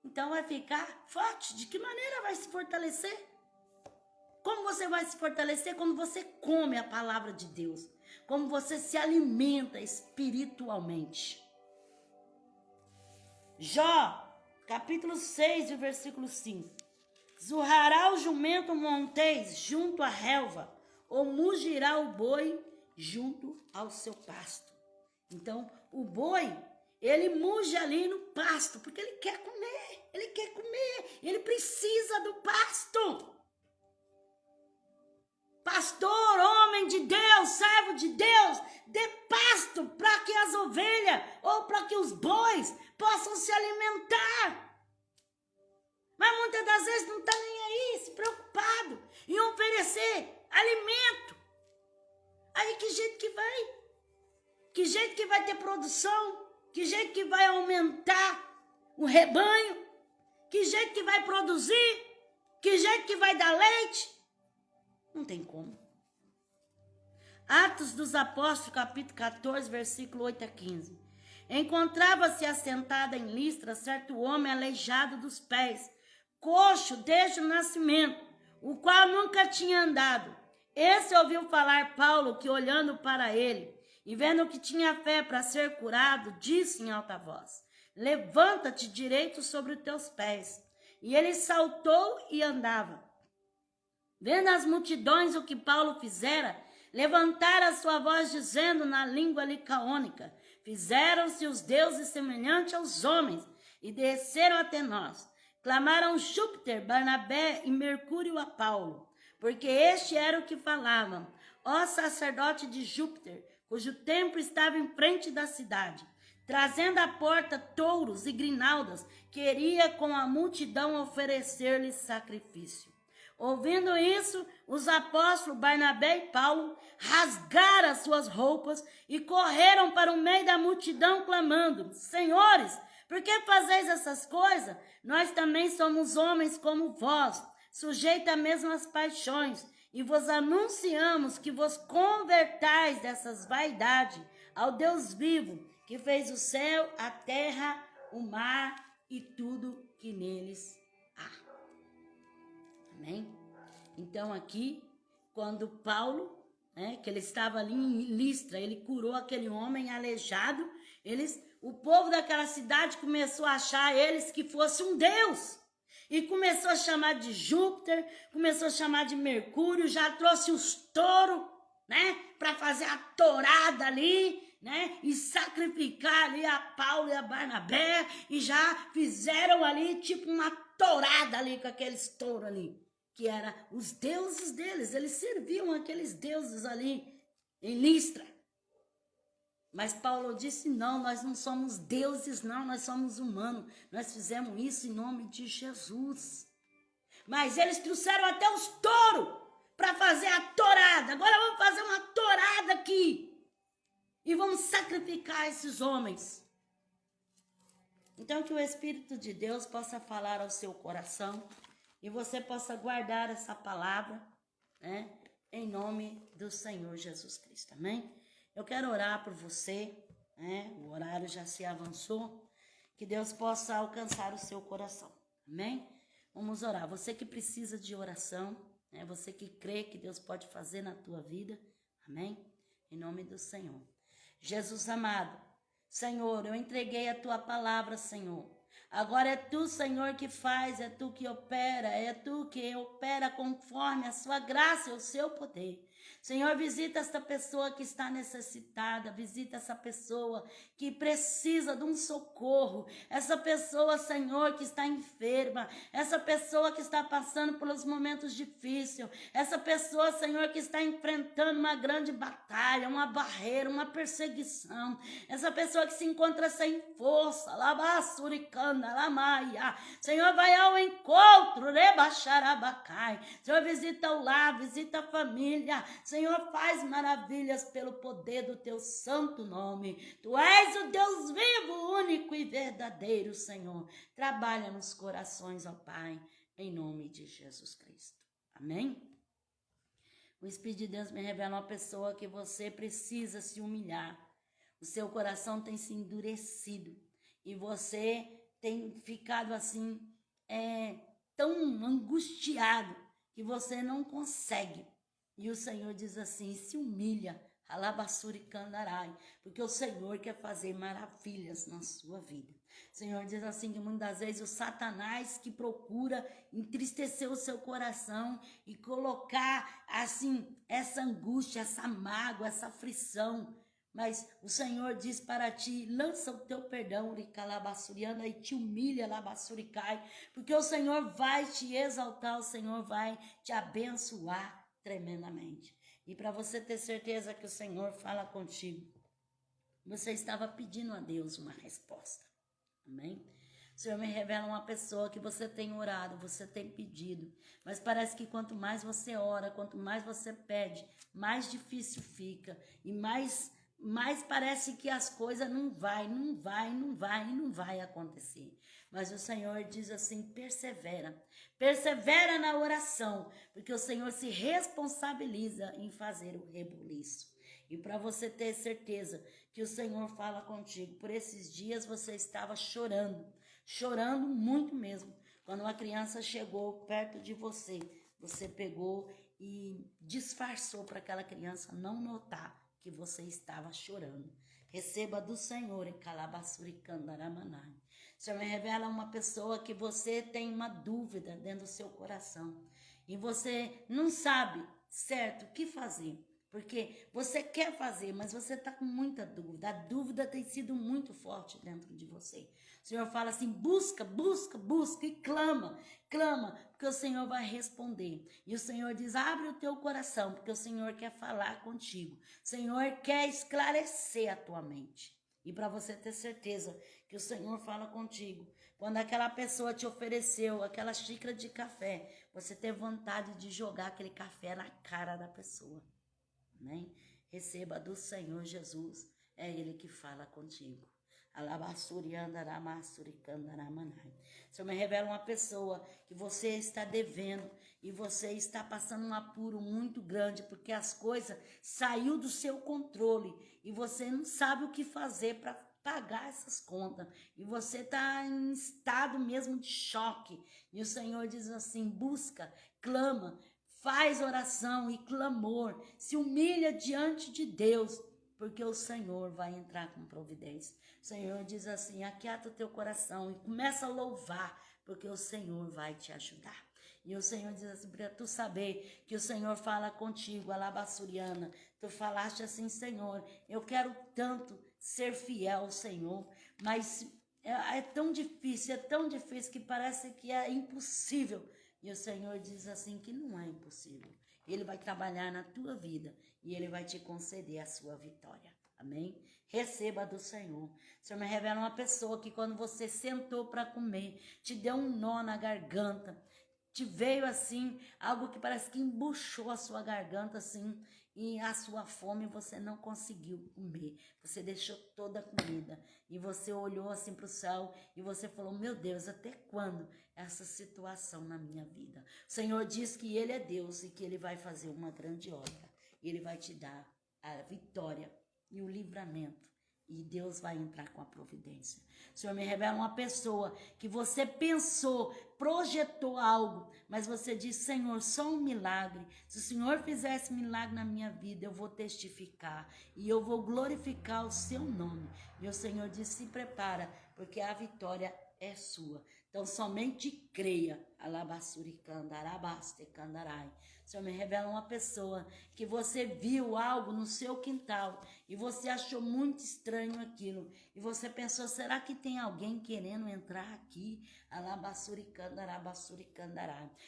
Então vai ficar forte. De que maneira vai se fortalecer? Como você vai se fortalecer? Quando você come a palavra de Deus. Como você se alimenta espiritualmente. Jó, capítulo 6, versículo 5. Zurrará o jumento montês junto à relva, ou mugirá o boi junto ao seu pasto. Então, o boi, ele muge ali no pasto, porque ele quer comer, ele precisa do pasto. Pastor, homem de Deus, servo de Deus, dê pasto para que as ovelhas ou para que os bois possam se alimentar. Mas muitas das vezes não está nem aí, se preocupado em oferecer alimento. Aí que jeito que vai? Que jeito que vai ter produção? Que jeito que vai aumentar o rebanho? Que jeito que vai produzir? Que jeito que vai dar leite? Não tem como. Atos dos Apóstolos, capítulo 14, versículo 8 a 15. Encontrava-se assentado em Listra certo homem aleijado dos pés, coxo desde o nascimento, o qual nunca tinha andado. Esse ouviu falar Paulo, que olhando para ele, e vendo que tinha fé para ser curado, disse em alta voz: levanta-te direito sobre os teus pés. E ele saltou e andava. Vendo as multidões o que Paulo fizera, levantaram a sua voz dizendo na língua licaônica: fizeram-se os deuses semelhantes aos homens, e desceram até nós. Clamaram Júpiter, Barnabé e Mercúrio a Paulo, porque este era o que falavam: ó sacerdote de Júpiter, cujo templo estava em frente da cidade, trazendo à porta touros e grinaldas, queria com a multidão oferecer-lhes sacrifício. Ouvindo isso, os apóstolos Barnabé e Paulo rasgaram as suas roupas e correram para o meio da multidão, clamando: senhores, por que fazeis essas coisas? Nós também somos homens como vós, sujeitos às mesmas paixões, e vos anunciamos que vos convertais dessas vaidades ao Deus vivo, que fez o céu, a terra, o mar e tudo que neles há. Amém? Então aqui, quando Paulo, que ele estava ali em Listra, ele curou aquele homem aleijado, o povo daquela cidade começou a achar eles que fosse um deus. E começou a chamar de Júpiter, começou a chamar de Mercúrio, já trouxe os touros, para fazer a tourada ali, e sacrificar ali a Paulo e a Barnabé, e já fizeram ali tipo uma tourada ali com aqueles touros ali, que eram os deuses deles, eles serviam aqueles deuses ali em Listra. Mas Paulo disse, não, nós não somos deuses não, nós somos humanos, nós fizemos isso em nome de Jesus. Mas eles trouxeram até os touros para fazer a tourada, agora vamos fazer uma tourada aqui, e vamos sacrificar esses homens. Então que o Espírito de Deus possa falar ao seu coração, e você possa guardar essa palavra, em nome do Senhor Jesus Cristo, amém? Eu quero orar por você, o horário já se avançou, que Deus possa alcançar o seu coração, amém? Vamos orar, você que precisa de oração, você que crê que Deus pode fazer na tua vida, amém? Em nome do Senhor. Jesus amado, Senhor, eu entreguei a tua palavra, Senhor. Agora é tu, Senhor, que faz, é tu que opera, é tu que opera conforme a sua graça e o seu poder. Senhor, visita esta pessoa que está necessitada, visita essa pessoa que precisa de um socorro, essa pessoa, Senhor, que está enferma, essa pessoa que está passando pelos momentos difíceis, essa pessoa, Senhor, que está enfrentando uma grande batalha, uma barreira, uma perseguição, essa pessoa que se encontra sem força, labassuricanda, lamaia, Senhor, vai ao encontro, rebaixarabacai, Senhor, visita o lar, visita a família, Senhor, faz maravilhas pelo poder do teu santo nome. Tu és o Deus vivo, único e verdadeiro, Senhor. Trabalha nos corações, ó Pai, em nome de Jesus Cristo. Amém? O Espírito de Deus me revela uma pessoa que você precisa se humilhar. O seu coração tem se endurecido e você tem ficado assim, tão angustiado que você não consegue. E o Senhor diz assim, se humilha, alabassuricandarai, porque o Senhor quer fazer maravilhas na sua vida. O Senhor diz assim que muitas vezes o Satanás que procura entristecer o seu coração e colocar assim essa angústia, essa mágoa, essa aflição. Mas o Senhor diz para ti, lança o teu perdão, ricalabassuriana, e te humilha, labassuricai, porque o Senhor vai te exaltar, o Senhor vai te abençoar tremendamente. E para você ter certeza que o Senhor fala contigo, você estava pedindo a Deus uma resposta. Amém? O Senhor me revela uma pessoa que você tem orado, você tem pedido, mas parece que quanto mais você ora, quanto mais você pede, mais difícil fica e mais parece que as coisas não vai acontecer. Mas o Senhor diz assim, persevera na oração, porque o Senhor se responsabiliza em fazer o rebuliço. E para você ter certeza que o Senhor fala contigo, por esses dias você estava chorando muito mesmo. Quando uma criança chegou perto de você, você pegou e disfarçou para aquela criança não notar que você estava chorando. Receba do Senhor em Calabassuricandaраmanai. O Senhor me revela uma pessoa que você tem uma dúvida dentro do seu coração e você não sabe certo o que fazer. Porque você quer fazer, mas você está com muita dúvida. A dúvida tem sido muito forte dentro de você. O Senhor fala assim, busca e clama, porque o Senhor vai responder. E o Senhor diz, abre o teu coração, porque o Senhor quer falar contigo. O Senhor quer esclarecer a tua mente. E para você ter certeza que o Senhor fala contigo, quando aquela pessoa te ofereceu aquela xícara de café, você teve vontade de jogar aquele café na cara da pessoa. Amém? Receba do Senhor Jesus, é Ele que fala contigo. O Senhor me revela uma pessoa que você está devendo e você está passando um apuro muito grande porque as coisas saiu do seu controle e você não sabe o que fazer para pagar essas contas. E você está em estado mesmo de choque. E o Senhor diz assim, busca, clama, faz oração e clamor, se humilha diante de Deus, porque o Senhor vai entrar com providência. O Senhor diz assim, aquieta o teu coração e começa a louvar, porque o Senhor vai te ajudar. E o Senhor diz assim, para tu saber que o Senhor fala contigo, alabassuriana. Tu falaste assim, Senhor, eu quero tanto ser fiel ao Senhor, mas é tão difícil que parece que é impossível. E o Senhor diz assim que não é impossível. Ele vai trabalhar na tua vida e Ele vai te conceder a sua vitória. Amém? Receba do Senhor. O Senhor me revela uma pessoa que quando você sentou para comer, te deu um nó na garganta, te veio assim, algo que parece que embuchou a sua garganta assim, e a sua fome você não conseguiu comer. Você deixou toda a comida e você olhou assim para o céu e você falou, meu Deus, até quando essa situação na minha vida? O Senhor diz que Ele é Deus e que Ele vai fazer uma grande obra. Ele vai te dar a vitória e o livramento. E Deus vai entrar com a providência. O Senhor me revela uma pessoa que você pensou, projetou algo, mas você diz, Senhor, só um milagre. Se o Senhor fizesse milagre na minha vida, eu vou testificar e eu vou glorificar o seu nome. E o Senhor diz, se prepara, porque a vitória é sua. Então somente creia. O Senhor me revela uma pessoa que você viu algo no seu quintal e você achou muito estranho aquilo. E você pensou, será que tem alguém querendo entrar aqui?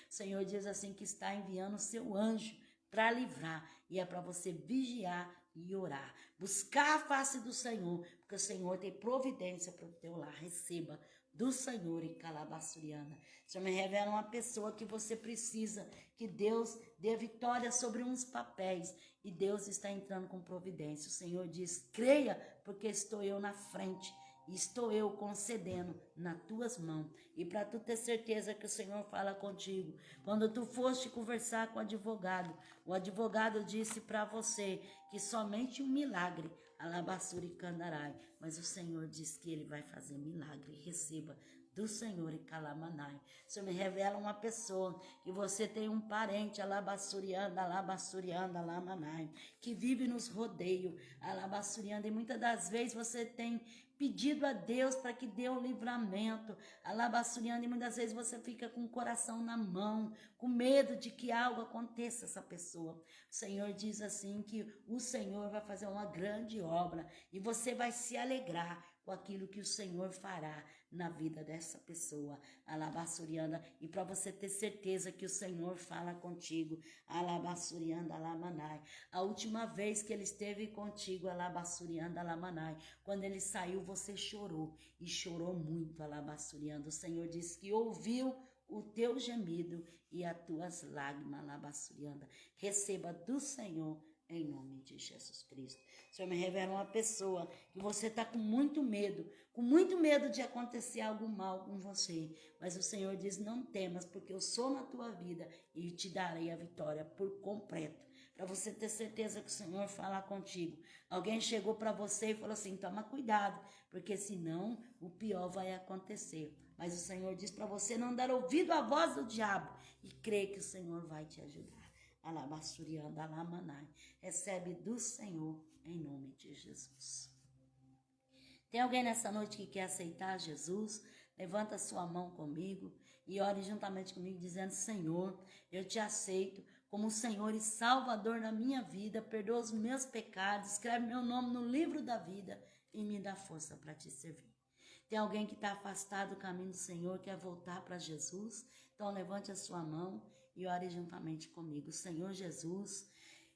O Senhor diz assim que está enviando o seu anjo para livrar. E é para você vigiar e orar. Buscar a face do Senhor, porque o Senhor tem providência para o teu lar. Receba do Senhor e calabassuriana. O Senhor me revela uma pessoa que você precisa, que Deus dê vitória sobre uns papéis e Deus está entrando com providência. O Senhor diz, creia, porque estou eu na frente e estou eu concedendo nas tuas mãos. E para tu ter certeza que o Senhor fala contigo, quando tu foste conversar com o advogado disse para você que somente um milagre, alabassuri candarai, mas o Senhor diz que Ele vai fazer milagre. Receba do Senhor e calamanai. O Senhor me revela uma pessoa que você tem um parente, alabassurianda, alamanai, que vive nos rodeios, alabassurianda, e muitas das vezes você tem pedido a Deus para que dê um livramento, alabassurianda, e muitas vezes você fica com o coração na mão, com medo de que algo aconteça a essa pessoa. O Senhor diz assim que o Senhor vai fazer uma grande obra e você vai se alegrar com aquilo que o Senhor fará na vida dessa pessoa, alabassurianda, e para você ter certeza que o Senhor fala contigo, alabassurianda, alamanai. A última vez que Ele esteve contigo, alabassurianda, alamanai, quando Ele saiu, você chorou, e chorou muito, alabassurianda. O Senhor disse que ouviu o teu gemido e as tuas lágrimas, alabassurianda. Receba do Senhor em nome de Jesus Cristo. O Senhor me revela uma pessoa que você está com muito medo de acontecer algo mal com você. Mas o Senhor diz, não temas, porque eu sou na tua vida e te darei a vitória por completo. Para você ter certeza que o Senhor fala contigo. Alguém chegou para você e falou assim, toma cuidado, porque senão o pior vai acontecer. Mas o Senhor diz para você não dar ouvido à voz do diabo e crer que o Senhor vai te ajudar. Alabassurianda, alamanai. Recebe do Senhor em nome de Jesus. Tem alguém nessa noite que quer aceitar Jesus? Levanta sua mão comigo e ore juntamente comigo dizendo, Senhor, eu te aceito como o Senhor e Salvador da minha vida, perdoa os meus pecados, escreve meu nome no livro da vida e me dá força para te servir. Tem alguém que está afastado do caminho do Senhor, quer voltar para Jesus? Então levante a sua mão e ore juntamente comigo. Senhor Jesus,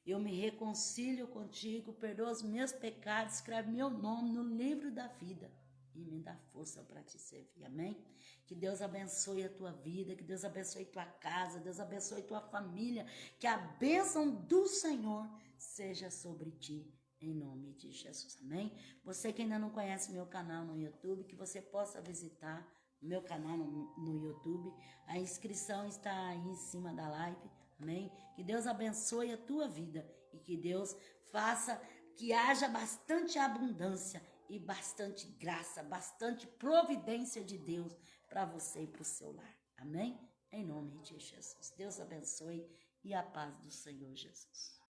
eu me reconcilio contigo, perdoa os meus pecados, escreve meu nome no livro da vida e me dá força para te servir, amém? Que Deus abençoe a tua vida, que Deus abençoe tua casa, Deus abençoe tua família, que a bênção do Senhor seja sobre ti, em nome de Jesus, amém? Você que ainda não conhece meu canal no YouTube, que você possa visitar meu canal no YouTube, a inscrição está aí em cima da live, amém? Que Deus abençoe a tua vida e que Deus faça que haja bastante abundância e bastante graça, bastante providência de Deus para você e para o seu lar. Amém? Em nome de Jesus. Deus abençoe e a paz do Senhor Jesus.